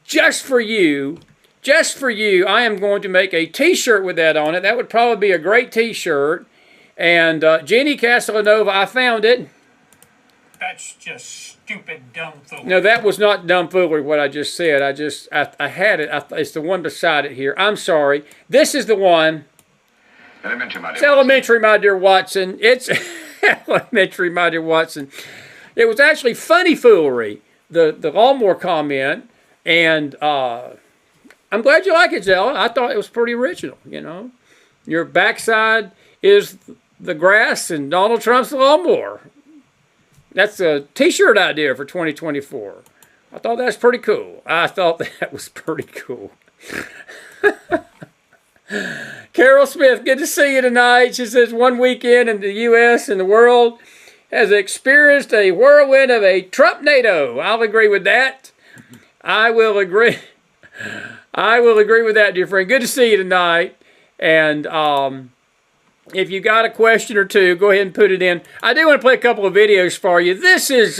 just for you, I am going to make a T-shirt with that on it. That would probably be a great T-shirt. And Jenny Castellanova, I found it. That's just stupid, dumb fool. No, that was not dumb foolery, what I just said. I had it. It's the one beside it here. I'm sorry. This is the one. Elementary, my dear. It's elementary, my dear Watson. It's elementary, my dear Watson. It was actually funny foolery, the lawnmower comment. And I'm glad you like it, Zella. I thought it was pretty original, you know. Your backside is the grass and Donald Trump's the lawnmower. That's a t-shirt idea for 2024. I thought that's pretty cool. I thought that was pretty cool. Carol Smith, good to see you tonight. She says, one weekend in the U.S. and the world has experienced a whirlwind of a Trump-nado. I'll agree with that. I will agree. I will agree with that, dear friend. Good to see you tonight. And if you got a question or two, go ahead and put it in. I do want to play a couple of videos for you. This is,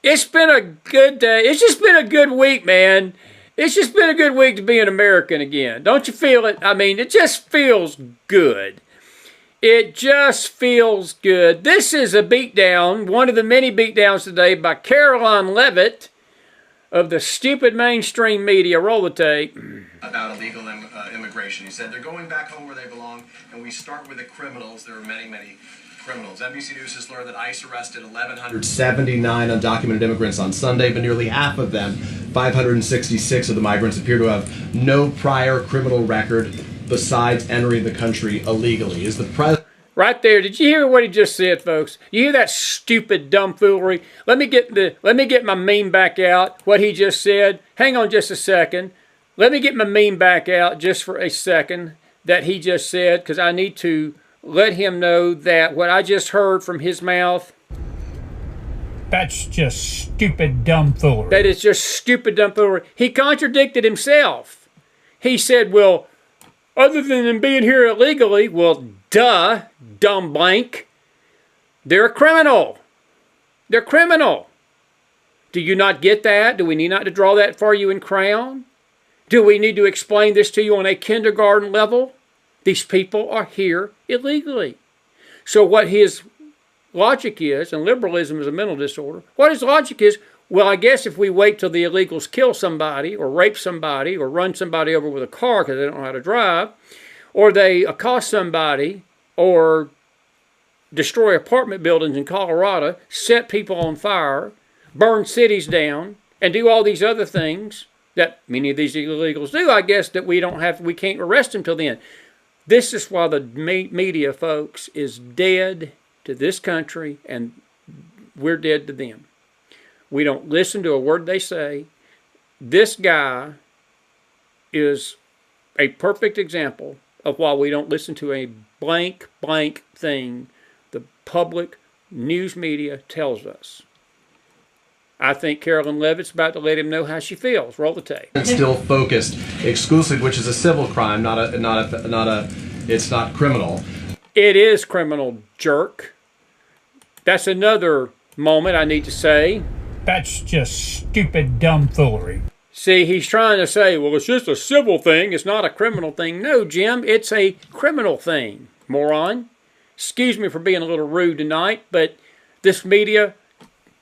it's been a good day. It's just been a good week, man. It's just been a good week to be an American again. Don't you feel it? I mean, it just feels good. It just feels good. This is a beatdown, one of the many beatdowns today by Caroline Leavitt of the stupid mainstream media. Roll the tape. About illegal immigration. He said they're going back home where they belong, and we start with the criminals. There are many, many criminals. NBC News has learned that ICE arrested 1,179 undocumented immigrants on Sunday, but nearly half of them, 566 of the migrants, appear to have no prior criminal record besides entering the country illegally. Is the president... Right there. Did you hear what he just said, folks? You hear that stupid dumbfoolery? Let me get my meme back out. What he just said. Hang on just a second. Let me get my meme back out just for a second that he just said, because I need to let him know that what I just heard from his mouth. That's just stupid dumbfoolery. That is just stupid dumbfoolery. He contradicted himself. He said, well, other than them being here illegally, well, duh, dumb blank. They're a criminal. They're criminal. Do you not get that? Do we need not to draw that for you in crayon? Do we need to explain this to you on a kindergarten level? These people are here illegally. So what his logic is, and liberalism is a mental disorder, what his logic is, well, I guess if we wait till the illegals kill somebody or rape somebody or run somebody over with a car because they don't know how to drive, or they accost somebody or destroy apartment buildings in Colorado, set people on fire, burn cities down, and do all these other things that many of these illegals do, I guess that we can't arrest them till then. This is why the media, folks, is dead to this country, and we're dead to them. We don't listen to a word they say. This guy is a perfect example of why we don't listen to a blank thing the public news media tells us. I think Carolyn Leavitt's about to let him know how she feels. Roll the tape. It's still focused exclusively, which is a civil crime, it's not criminal. It is criminal, jerk. That's another moment I need to say. That's just stupid dumbfoolery. See, he's trying to say, well, it's just a civil thing. It's not a criminal thing. No, Jim, it's a criminal thing, moron. Excuse me for being a little rude tonight, but this media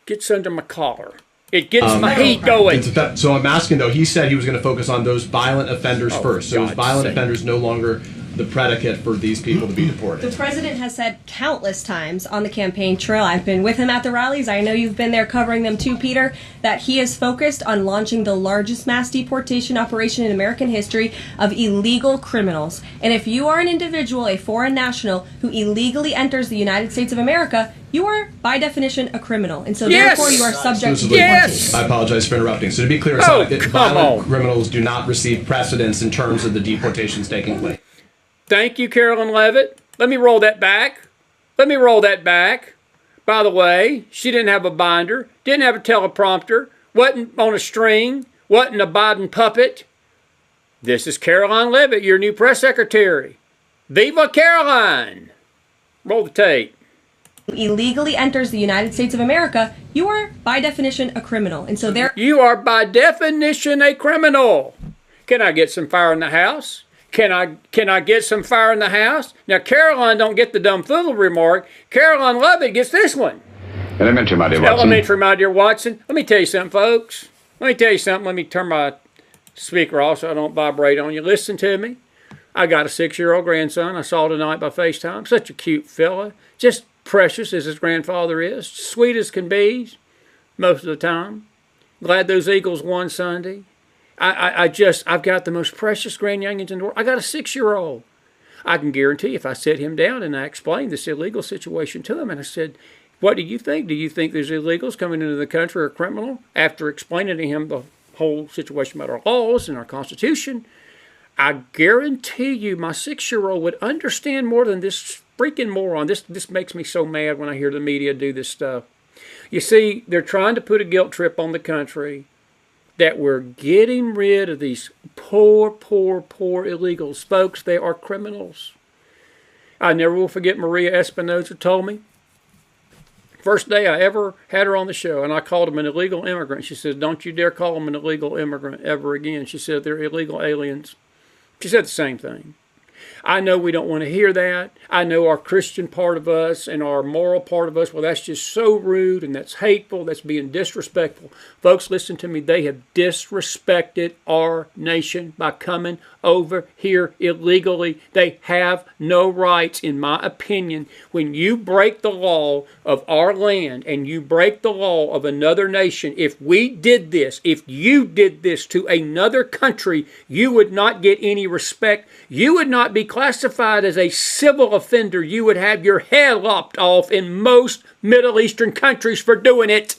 gets under my collar. It gets my heat going. So I'm asking, though, he said he was going to focus on those violent offenders first. So is violent offenders no longer the predicate for these people to be deported? The president has said countless times on the campaign trail, I've been with him at the rallies, I know you've been there covering them too, Peter, that he is focused on launching the largest mass deportation operation in American history of illegal criminals. And if you are an individual, a foreign national, who illegally enters the United States of America, you are, by definition, a criminal. And so therefore you are subject to deportation. I apologize for interrupting. So to be clear, violent criminals do not receive precedence in terms of the deportations taking place. Thank you, Carolyn Leavitt. Let me roll that back. By the way, she didn't have a binder, didn't have a teleprompter, wasn't on a string, wasn't a Biden puppet. This is Caroline Leavitt, your new press secretary. Viva Caroline! Roll the tape. Illegally enters the United States of America, you are, by definition, a criminal. And so you are, by definition, a criminal. Can I get some fire in the house? Can I get some fire in the house? Now, Caroline don't get the dumbfoodle remark. Caroline Leavitt gets this one. Elementary, my dear Watson. Elementary, my dear Watson. Let me tell you something, folks. Let me turn my speaker off so I don't vibrate on you. Listen to me. I got a 6-year-old grandson I saw tonight by FaceTime. Such a cute fella. Just precious as his grandfather is. Sweet as can be most of the time. Glad those Eagles won Sunday. I've got the most precious grandyoungins in the world. I got a 6-year-old. I can guarantee if I set him down and I explained this illegal situation to him, and I said, what do you think? Do you think these illegals coming into the country are criminal? After explaining to him the whole situation about our laws and our Constitution, I guarantee you my 6-year-old would understand more than this freaking moron. This makes me so mad when I hear the media do this stuff. You see, they're trying to put a guilt trip on the country that we're getting rid of these poor illegals. Folks, they are criminals. I never will forget Maria Espinoza told me, first day I ever had her on the show, and I called him an illegal immigrant. She said, don't you dare call them an illegal immigrant ever again. She said, they're illegal aliens. She said the same thing. I know we don't want to hear that. I know our Christian part of us and our moral part of us, well, that's just so rude and that's hateful, that's being disrespectful. Folks, listen to me. They have disrespected our nation by coming over here illegally. They have no rights, in my opinion. When you break the law of our land and you break the law of another nation, if we did this, if you did this to another country, you would not get any respect. You would not be classified as a civil offender. You would have your head lopped off in most Middle Eastern countries for doing it.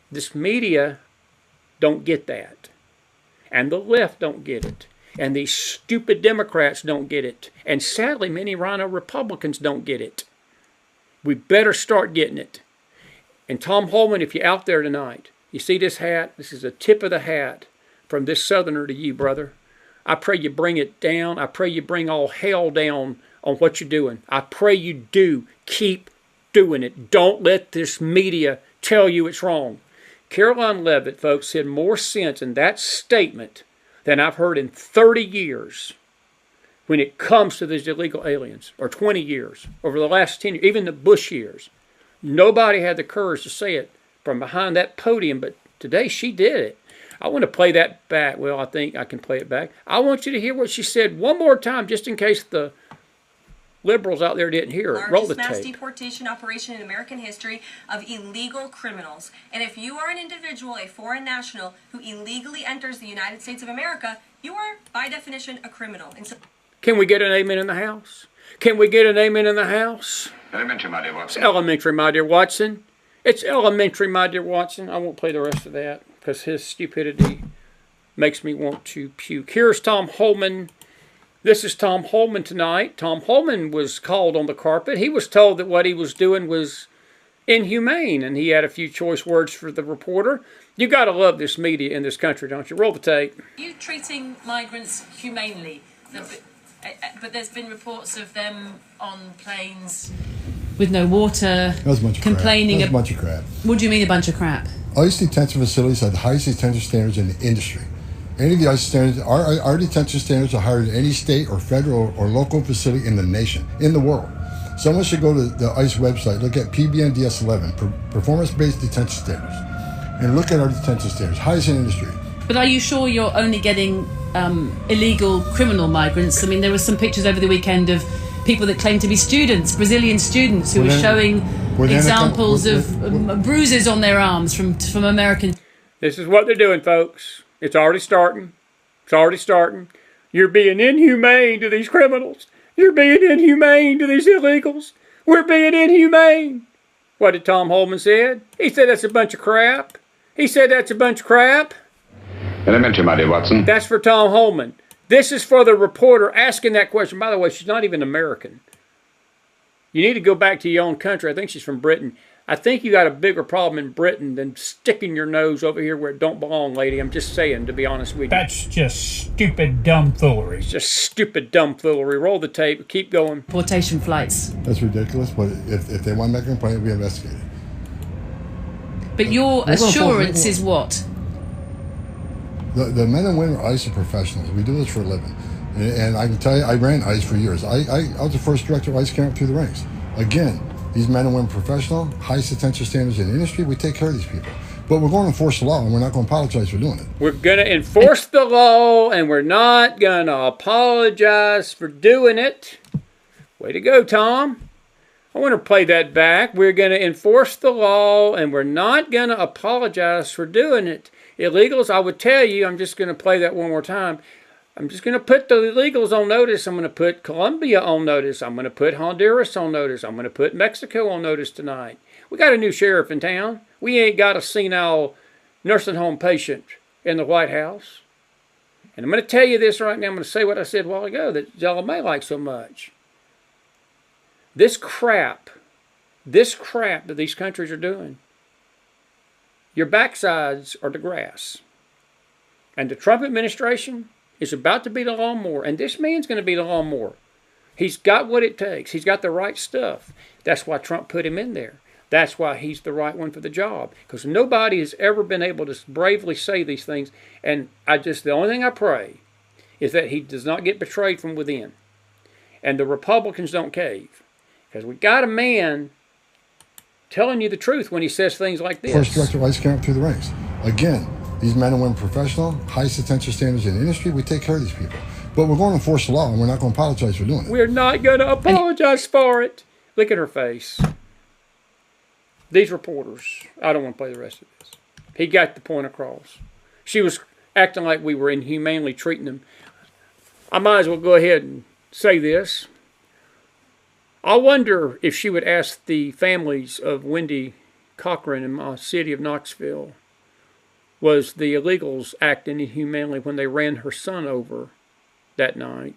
This media don't get that. And the left don't get it. And these stupid Democrats don't get it. And sadly, many Rhino Republicans don't get it. We better start getting it. And Tom Holman, if you're out there tonight, you see this hat? This is a tip of the hat from this Southerner to you, brother. I pray you bring it down. I pray you bring all hell down on what you're doing. I pray you do. Keep doing it. Don't let this media tell you it's wrong. Caroline Leavitt, folks, had more sense in that statement than I've heard in 30 years when it comes to these illegal aliens, or 20 years, over the last 10 years, even the Bush years. Nobody had the courage to say it from behind that podium, but today she did it. I want to play that back. Well, I think I can play it back. I want you to hear what she said one more time, just in case the liberals out there didn't hear it. Roll the tape. Largest mass deportation operation in American history of illegal criminals. And if you are an individual, a foreign national, who illegally enters the United States of America, you are, by definition, a criminal. And so can we get an amen in the house? Can we get an amen in the house? Elementary, my dear Watson. It's elementary, my dear Watson. It's elementary, my dear Watson. I won't play the rest of that because his stupidity makes me want to puke. Here's Tom Holman. This is Tom Holman tonight. Tom Holman was called on the carpet. He was told that what he was doing was inhumane, and he had a few choice words for the reporter. You got to love this media in this country, don't you? Roll the tape. You treating migrants humanely, but there's been reports of them on planes with no water, That's a bunch of complaining. Crap. That's a bunch of crap. What do you mean a bunch of crap? ICE detention facilities have the highest detention standards in the industry. Any of the ICE standards, our detention standards are higher than any state or federal or local facility in the nation, in the world. Someone should go to the ICE website, look at PBNDS 11, performance-based detention standards, and look at our detention standards, highest in industry. But are you sure you're only getting illegal criminal migrants? I mean, there were some pictures over the weekend of people that claim to be students, Brazilian students, who were showing examples of bruises on their arms from American. This is what they're doing, folks. It's already starting. It's already starting. You're being inhumane to these criminals. You're being inhumane to these illegals. We're being inhumane. What did Tom Holman say? He said that's a bunch of crap. He said that's a bunch of crap. Elementary, my dear Watson. That's for Tom Holman. This is for the reporter asking that question. By the way, she's not even American. You need to go back to your own country. I think she's from Britain. I think you got a bigger problem in Britain than sticking your nose over here where it don't belong, lady. I'm just saying, to be honest with you. That's just stupid dumbfoolery. It's just stupid dumbfoolery. Roll the tape. Keep going. Deportation flights. That's ridiculous, but if they want to make a complaint, it'll be investigated. But your assurance is what? The men and women of ICE are professionals. We do this for a living. And I can tell you, I ran ICE for years. I was the first director of ICE came up through the ranks. Again, these men and women are professional, highest detention standards in the industry. We take care of these people. But we're going to enforce the law, and we're not going to apologize for doing it. We're going to enforce the law, and we're not going to apologize for doing it. Way to go, Tom. I want to play that back. We're going to enforce the law, and we're not going to apologize for doing it. Illegals, I would tell you, I'm just going to play that one more time. I'm just going to put the illegals on notice. I'm going to put Colombia on notice. I'm going to put Honduras on notice. I'm going to put Mexico on notice tonight. We got a new sheriff in town. We ain't got a senile nursing home patient in the White House. And I'm going to tell you this right now. I'm going to say what I said a while ago that y'all may like so much. This crap that these countries are doing, your backsides are the grass. And the Trump administration is about to be the lawnmower, and this man's going to be the lawnmower. He's got what it takes. He's got the right stuff. That's why Trump put him in there. That's why he's the right one for the job. Because nobody has ever been able to bravely say these things. And the only thing I pray is that he does not get betrayed from within. And the Republicans don't cave. Because we got a man telling you the truth when he says things like this. First director lights came up through the ranks. Again, these men and women professional, highest attention standards in the industry. We take care of these people. But we're going to enforce the law, and we're not going to apologize for doing it. We're not going to apologize for it. Look at her face. These reporters, I don't want to play the rest of this. He got the point across. She was acting like we were inhumanely treating them. I might as well go ahead and say this. I wonder if she would ask the families of Wendy Cochran in my city of Knoxville, was the illegals acting inhumanely when they ran her son over that night,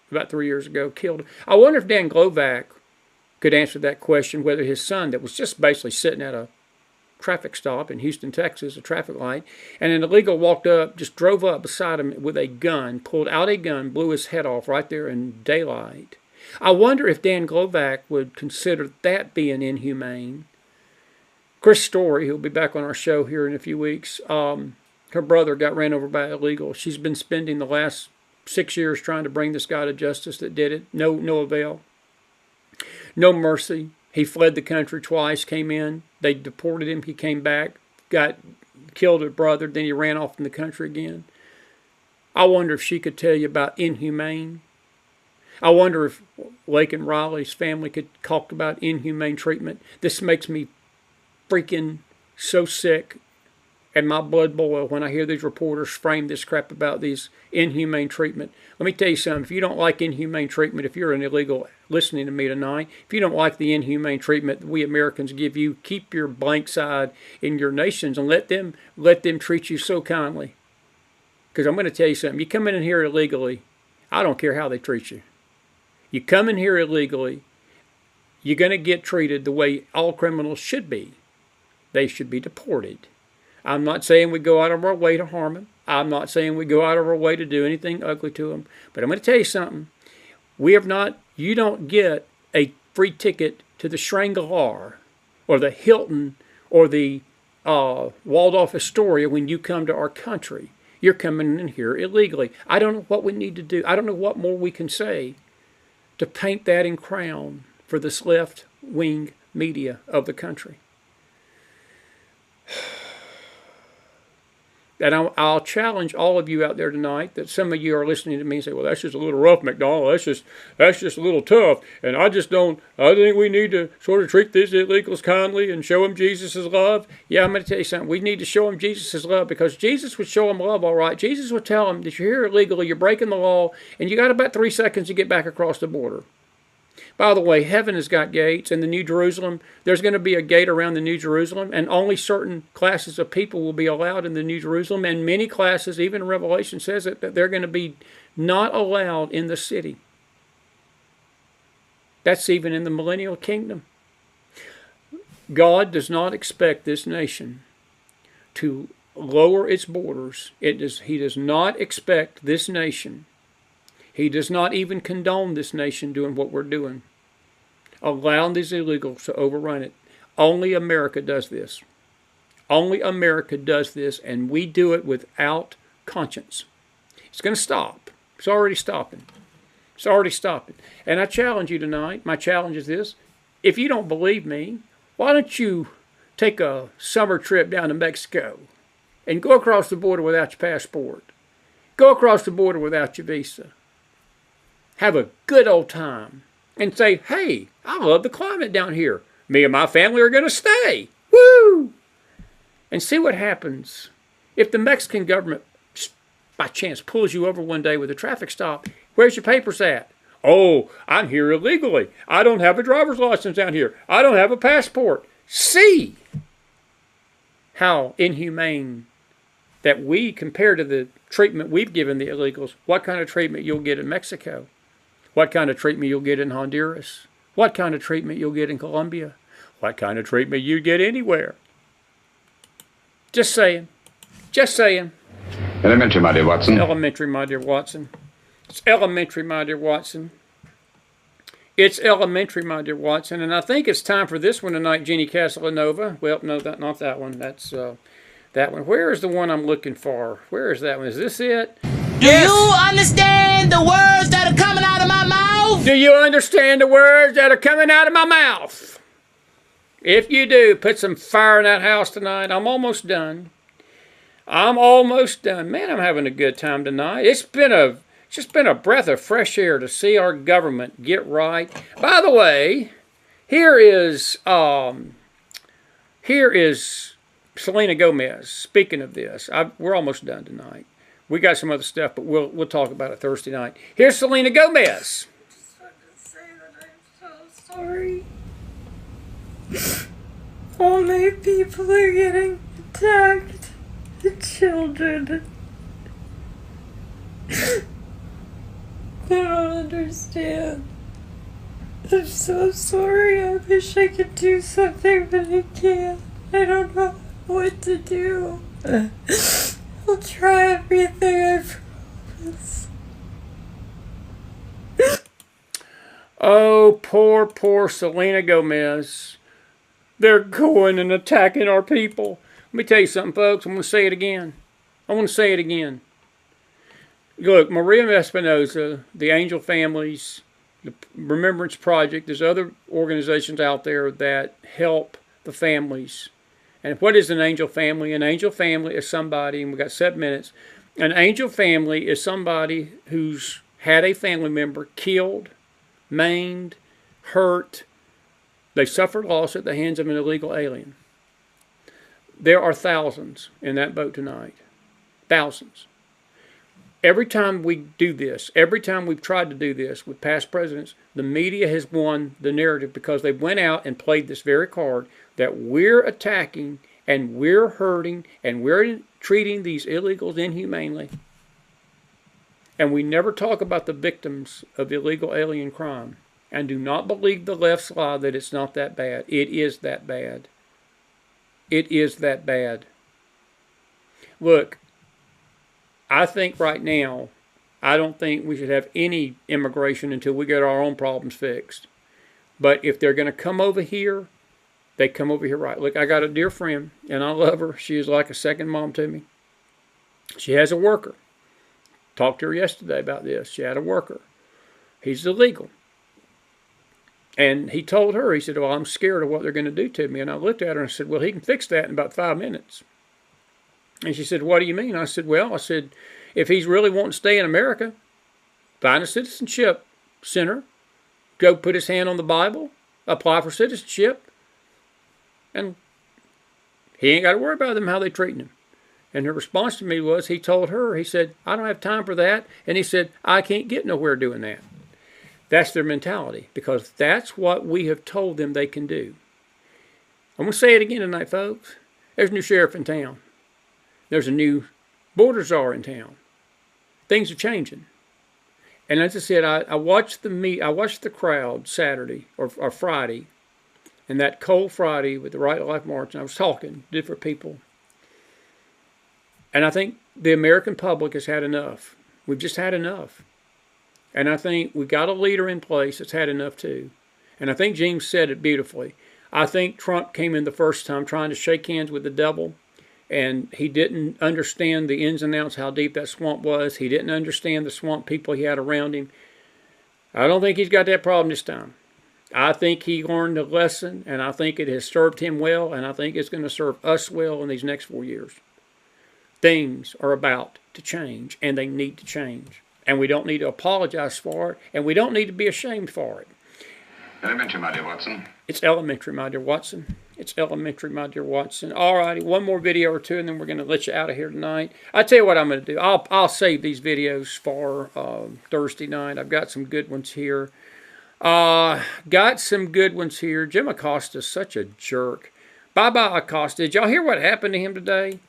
about 3 years ago, killed him. I wonder if Dan Glovac could answer that question, whether his son, that was just basically sitting at a traffic stop in Houston, Texas, a traffic light, and an illegal walked up, just drove up beside him with a gun, pulled out a gun, blew his head off right there in daylight. I wonder if Dan Glovac would consider that being inhumane. Chris Story, who'll be back on our show here in a few weeks, her brother got ran over by illegal. She's been spending the last 6 years trying to bring this guy to justice that did it. No avail. No mercy. He fled the country twice, came in. They deported him. He came back, killed her brother. Then he ran off from the country again. I wonder if she could tell you about inhumane. I wonder if Lake and Riley's family could talk about inhumane treatment. This makes me freaking so sick and my blood boil when I hear these reporters frame this crap about these inhumane treatment. Let me tell you something. If you don't like inhumane treatment, if you're an illegal listening to me tonight, if you don't like the inhumane treatment that we Americans give you, keep your blank side in your nations and let them treat you so kindly. Because I'm going to tell you something. You come in here illegally, I don't care how they treat you. You come in here illegally, you're going to get treated the way all criminals should be. They should be deported. I'm not saying we go out of our way to harm them. I'm not saying we go out of our way to do anything ugly to them. But I'm going to tell you something. You don't get a free ticket to the Shangri-La or the Hilton or the Waldorf Astoria when you come to our country. You're coming in here illegally. I don't know what we need to do. I don't know what more we can say to paint that in crown for this left-wing media of the country. And I'll challenge all of you out there tonight that some of you are listening to me and say, well, that's just a little rough, McDonald. That's just a little tough. And I think we need to sort of treat these illegals kindly and show them Jesus' love. Yeah, I'm going to tell you something. We need to show them Jesus' love because Jesus would show them love, all right. Jesus would tell them that you're here illegally, you're breaking the law, and you got about 3 seconds to get back across the border. By the way, heaven has got gates, and the New Jerusalem, there's going to be a gate around the New Jerusalem, and only certain classes of people will be allowed in the New Jerusalem, and many classes, even Revelation says it, that they're going to be not allowed in the city. That's even in the millennial kingdom. God does not expect this nation to lower its borders. He does not expect this nation. He does not even condone this nation doing what we're doing, allowing these illegals to overrun it. Only America does this. Only America does this, and we do it without conscience. It's going to stop. It's already stopping. It's already stopping. And I challenge you tonight. My challenge is this. If you don't believe me, why don't you take a summer trip down to Mexico and go across the border without your passport? Go across the border without your visa. Have a good old time and say, hey, I love the climate down here. Me and my family are going to stay. Woo! And see what happens if the Mexican government by chance pulls you over one day with a traffic stop, where's your papers at? Oh, I'm here illegally. I don't have a driver's license down here. I don't have a passport. See how inhumane that we, compared to the treatment we've given the illegals, what kind of treatment you'll get in Mexico, what kind of treatment you'll get in Honduras, what kind of treatment you'll get in Colombia, what kind of treatment you get anywhere. Just saying. Just saying. Elementary, my dear Watson. Elementary, my dear Watson. It's elementary, my dear Watson. It's elementary, my dear Watson. And I think it's time for this one tonight, Jeannie Castellanova. Well, no, not that one. That's that one. Where is the one I'm looking for? Where is that one? Is this it? Do you understand the words that are coming out of my mouth? Do you understand the words that are coming out of my mouth? If you do, put some fire in that house tonight. I'm almost done. I'm almost done. Man, I'm having a good time tonight. It's just been a breath of fresh air to see our government get right. By the way, here is Selena Gomez. Speaking of this, we're almost done tonight. We got some other stuff, but we'll talk about it Thursday night. Here's Selena Gomez. I just wanted to say that I'm so sorry. All my people are getting attacked. The children. I don't understand. I'm so sorry. I wish I could do something, but I can't. I don't know what to do. I'll try everything, I promise. Oh, poor Selena Gomez. They're going and attacking our people. Let me tell you something, folks. I'm going to say it again. Look, Maria Espinosa, the Angel Families, the Remembrance Project, there's other organizations out there that help the families. And what is an angel family? An angel family is somebody, and we've got 7 minutes. An angel family is somebody who's had a family member killed, maimed, hurt. They suffered loss at the hands of an illegal alien. There are thousands in that boat tonight. Thousands. Every time we do this, every time we've tried to do this with past presidents, the media has won the narrative because they went out and played this very card that we're attacking and we're hurting and we're treating these illegals inhumanely. And we never talk about the victims of illegal alien crime. And do not believe the left's lie that it's not that bad. It is that bad. It is that bad. Look, I think right now, I don't think we should have any immigration until we get our own problems fixed. But if they're going to come over here, they come over here right. Look, I got a dear friend, and I love her. She is like a second mom to me. She has a worker. Talked to her yesterday about this. She had a worker. He's illegal. And he told her, he said, well, I'm scared of what they're going to do to me. And I looked at her and said, well, he can fix that in about 5 minutes. And she said, what do you mean? I said, if he's really wanting to stay in America, find a citizenship center, go put his hand on the Bible, apply for citizenship, and he ain't got to worry about them, how they treating him. And her response to me was, he told her, he said, I don't have time for that. And he said, I can't get nowhere doing that. That's their mentality, because that's what we have told them they can do. I'm going to say it again tonight, folks. There's a new sheriff in town. There's a new border czar in town. Things are changing. And as I said, I watched the crowd Saturday or Friday, and that cold Friday with the Right to Life March, and I was talking to different people. And I think the American public has had enough. We've just had enough. And I think we got a leader in place that's had enough too. And I think James said it beautifully. I think Trump came in the first time trying to shake hands with the devil, and he didn't understand the ins and outs, how deep that swamp was. He didn't understand the swamp people he had around him. I don't think he's got that problem this time. I think he learned a lesson, and I think it has served him well, and I think it's going to serve us well in these next 4 years. Things are about to change, and they need to change. And we don't need to apologize for it, and we don't need to be ashamed for it. Elementary, my dear Watson. It's elementary, my dear Watson. It's elementary, my dear Watson. All righty, one more video or two, and then we're going to let you out of here tonight. I tell you what I'm going to do. I'll save these videos for Thursday night. I've got some good ones here. Got some good ones here. Jim Acosta's such a jerk. Bye-bye, Acosta. Did y'all hear what happened to him today?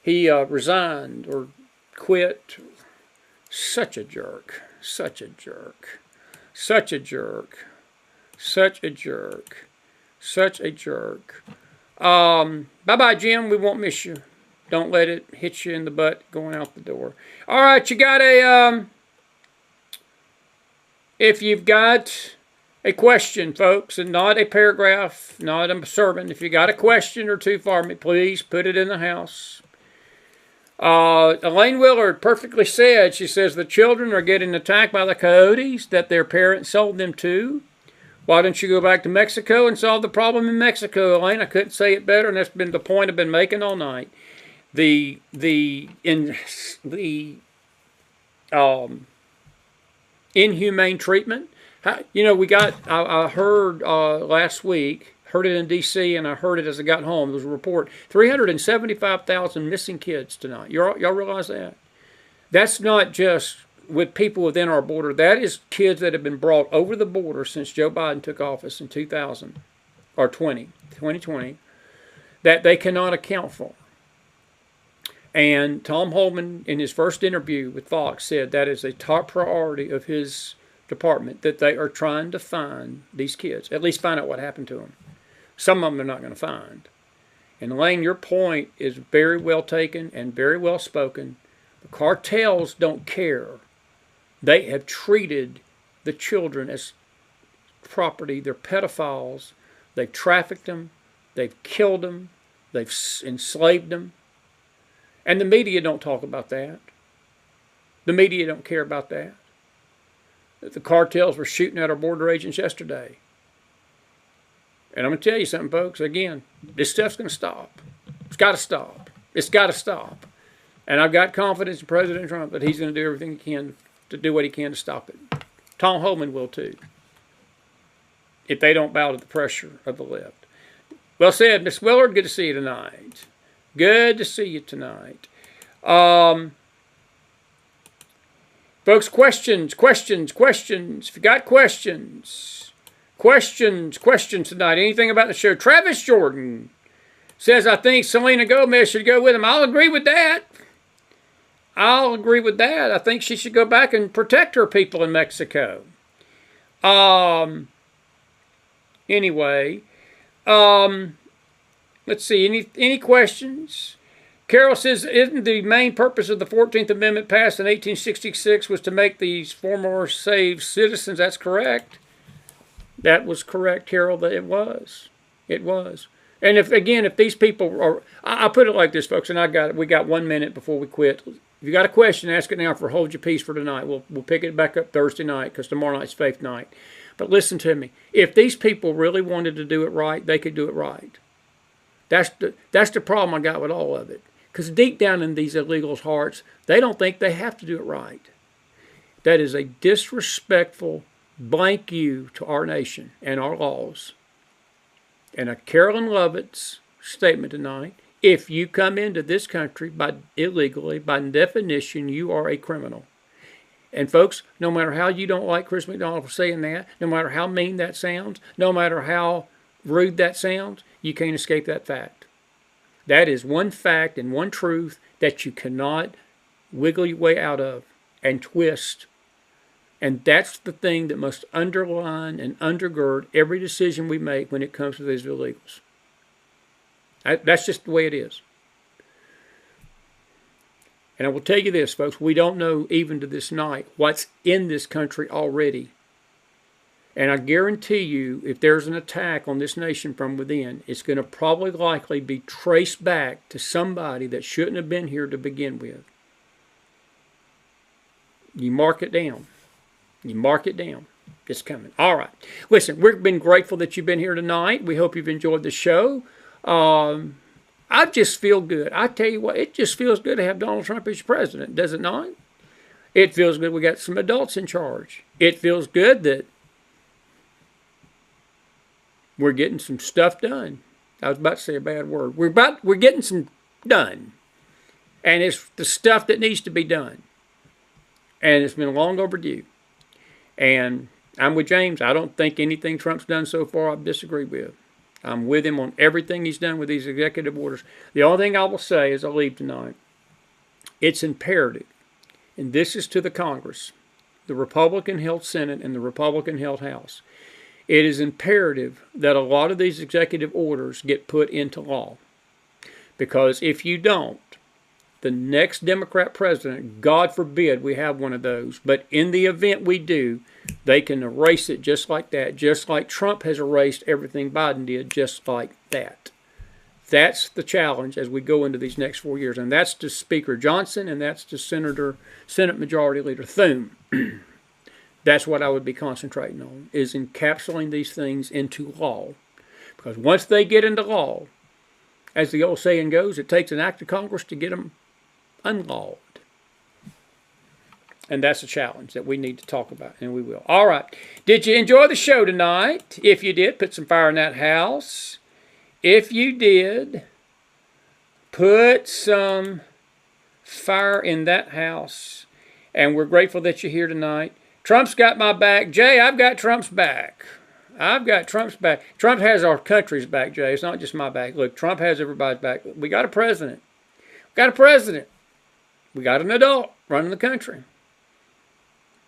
He resigned or quit. Such a jerk. Such a jerk. Such a jerk. Such a jerk. Such a jerk. Bye-bye, Jim. We won't miss you. Don't let it hit you in the butt going out the door. All right, you got a... if you've got a question, folks, and not a paragraph, not a sermon, if you got a question or two for me, please put it in the house. Elaine Willard perfectly said, she says, the children are getting attacked by the coyotes that their parents sold them to. Why don't you go back to Mexico and solve the problem in Mexico, Elaine? I couldn't say it better, and that's been the point I've been making all night. The inhumane treatment. You know, we got, I heard last week, heard it in D.C., and I heard it as I got home. There was a report, 375,000 missing kids tonight. Y'all realize that? That's not just with people within our border. That is kids that have been brought over the border since Joe Biden took office in 2020, that they cannot account for. And Tom Holman, in his first interview with Fox, said that is a top priority of his department, that they are trying to find these kids, at least find out what happened to them. Some of them they're not going to find. And Elaine, your point is very well taken and very well spoken. The cartels don't care. They have treated the children as property. They're pedophiles. They've trafficked them. They've killed them. They've enslaved them. And the media don't talk about that. The media don't care about that. The cartels were shooting at our border agents yesterday. And I'm going to tell you something, folks. Again, this stuff's going to stop. It's got to stop. It's got to stop. And I've got confidence in President Trump that he's going to do everything he can to do what he can to stop it. Tom Homan will too, if they don't bow to the pressure of the left. Well said, Miss Willard. Good to see you tonight. Good to see you tonight. Folks, questions. If you got questions tonight, anything about the show. Travis Jordan says, I think Selena Gomez should go with him. I'll agree with that. I think she should go back and protect her people in Mexico. Anyway, let's see. Any questions? Carol says, isn't the main purpose of the 14th Amendment passed in 1866 was to make these former saved citizens? That's correct. That was correct, Carol, that it was. It was. And if these people are, I put it like this, folks, and we got 1 minute before we quit. If you got a question, ask it now for Hold Your Peace for tonight. We'll pick it back up Thursday night because tomorrow night's faith night. But listen to me. If these people really wanted to do it right, they could do it right. That's the problem I got with all of it. Because deep down in these illegals' hearts, they don't think they have to do it right. That is a disrespectful blank you to our nation and our laws. And a Carolyn Lovett's statement tonight, if you come into this country illegally, by definition, you are a criminal. And folks, no matter how you don't like Chris McDonald for saying that, no matter how mean that sounds, no matter how rude that sounds, you can't escape that fact. That is one fact and one truth that you cannot wiggle your way out of and twist. And that's the thing that must underline and undergird every decision we make when it comes to these illegals. That's just the way it is. And I will tell you this, folks, we don't know even to this night what's in this country already. And I guarantee you, if there's an attack on this nation from within, it's going to probably likely be traced back to somebody that shouldn't have been here to begin with. You mark it down. You mark it down. It's coming. All right. Listen, we've been grateful that you've been here tonight. We hope you've enjoyed the show. I just feel good. I tell you what, it just feels good to have Donald Trump as president, does it not? It feels good we got some adults in charge. It feels good that We're getting some stuff done. I was about to say a bad word. We're getting some done. And it's the stuff that needs to be done. And it's been long overdue. And I'm with James. I don't think anything Trump's done so far I disagree with. I'm with him on everything he's done with these executive orders. The only thing I will say as I leave tonight, it's imperative, and this is to the Congress, the Republican-held Senate and the Republican-held House. It is imperative that a lot of these executive orders get put into law. Because if you don't, the next Democrat president, God forbid we have one of those, but in the event we do, they can erase it just like that, just like Trump has erased everything Biden did, just like that. That's the challenge as we go into these next 4 years, and that's to Speaker Johnson, and that's to Senate Majority Leader Thune. That's what I would be concentrating on, is encapsulating these things into law. Because once they get into law, as the old saying goes, it takes an act of Congress to get them unlawed. And that's a challenge that we need to talk about, and we will. All right. Did you enjoy the show tonight? If you did, put some fire in that house. If you did, put some fire in that house. And we're grateful that you're here tonight. Trump's got my back. Jay, I've got Trump's back. I've got Trump's back. Trump has our country's back, Jay. It's not just my back. Look, Trump has everybody's back. We got a president. We got a president. We got an adult running the country.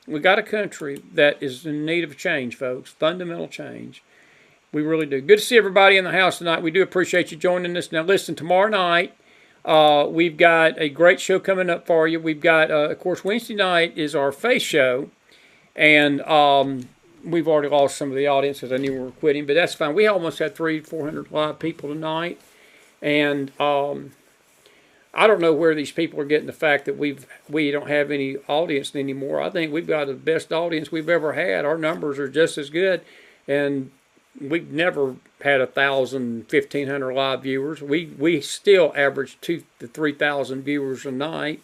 We got a country that is in need of change, folks. Fundamental change. We really do. Good to see everybody in the house tonight. We do appreciate you joining us. Now, listen, tomorrow night, we've got a great show coming up for you. We've got, of course, Wednesday night is our face show. And we've already lost some of the audience as I knew we were quitting, but that's fine. We almost had 300-400 live people tonight. And I don't know where these people are getting the fact that we don't have any audience anymore. I think we've got the best audience we've ever had. Our numbers are just as good. And we've never had 1,000, 1,500 live viewers. We still average 2,000 to 3,000 viewers a night.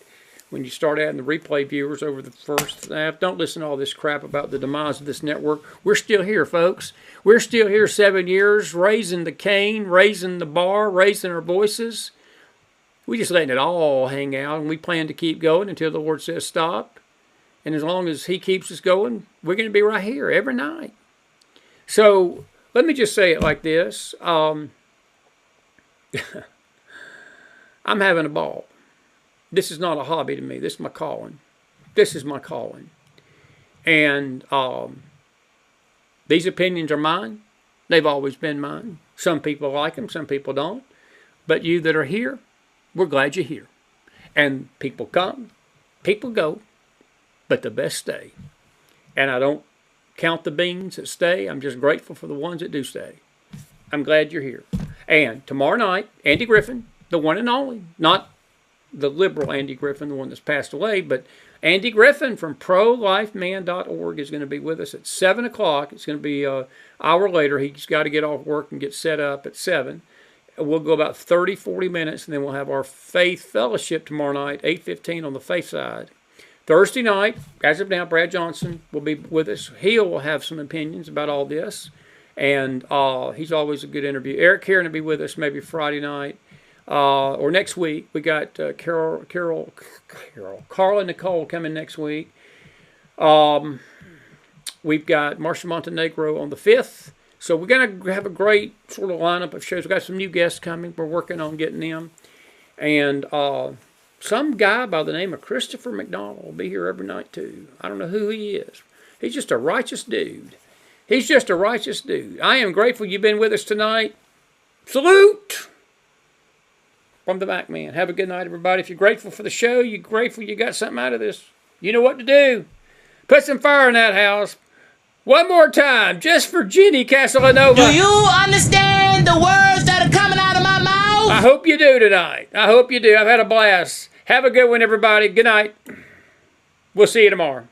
When you start adding the replay viewers over the first half, don't listen to all this crap about the demise of this network. We're still here, folks. We're still here 7 years, raising the cane, raising the bar, raising our voices. We're just letting it all hang out, and we plan to keep going until the Lord says stop. And as long as He keeps us going, we're going to be right here every night. So let me just say it like this. I'm having a ball. This is not a hobby to me. This is my calling. This is my calling. And these opinions are mine. They've always been mine. Some people like them, some people don't. But you that are here, we're glad you're here. And people come, people go, but the best stay. And I don't count the beans that stay. I'm just grateful for the ones that do stay. I'm glad you're here. And tomorrow night, Andy Griffin, the one and only, not the liberal Andy Griffin, the one that's passed away, but Andy Griffin from prolifeman.org is going to be with us at 7 o'clock. It's going to be an hour later. He's got to get off work and get set up at 7. We'll go about 30, 40 minutes, and then we'll have our faith fellowship tomorrow night, 8:15 on the faith side. Thursday night, as of now, Brad Johnson will be with us. He will have some opinions about all this, and he's always a good interview. Eric Kieran will be with us maybe Friday night. Or next week. We got Carla Nicole coming next week. We've got Marcia Montenegro on the 5th. So we're going to have a great sort of lineup of shows. We've got some new guests coming. We're working on getting them. And some guy by the name of Christopher McDonald will be here every night too. I don't know who he is. He's just a righteous dude. He's just a righteous dude. I am grateful you've been with us tonight. Salute! From the Mac Man. Have a good night, everybody. If you're grateful for the show, you're grateful you got something out of this, you know what to do. Put some fire in that house. One more time, just for Jenny Castellanova. Do you understand the words that are coming out of my mouth? I hope you do tonight. I hope you do. I've had a blast. Have a good one, everybody. Good night. We'll see you tomorrow.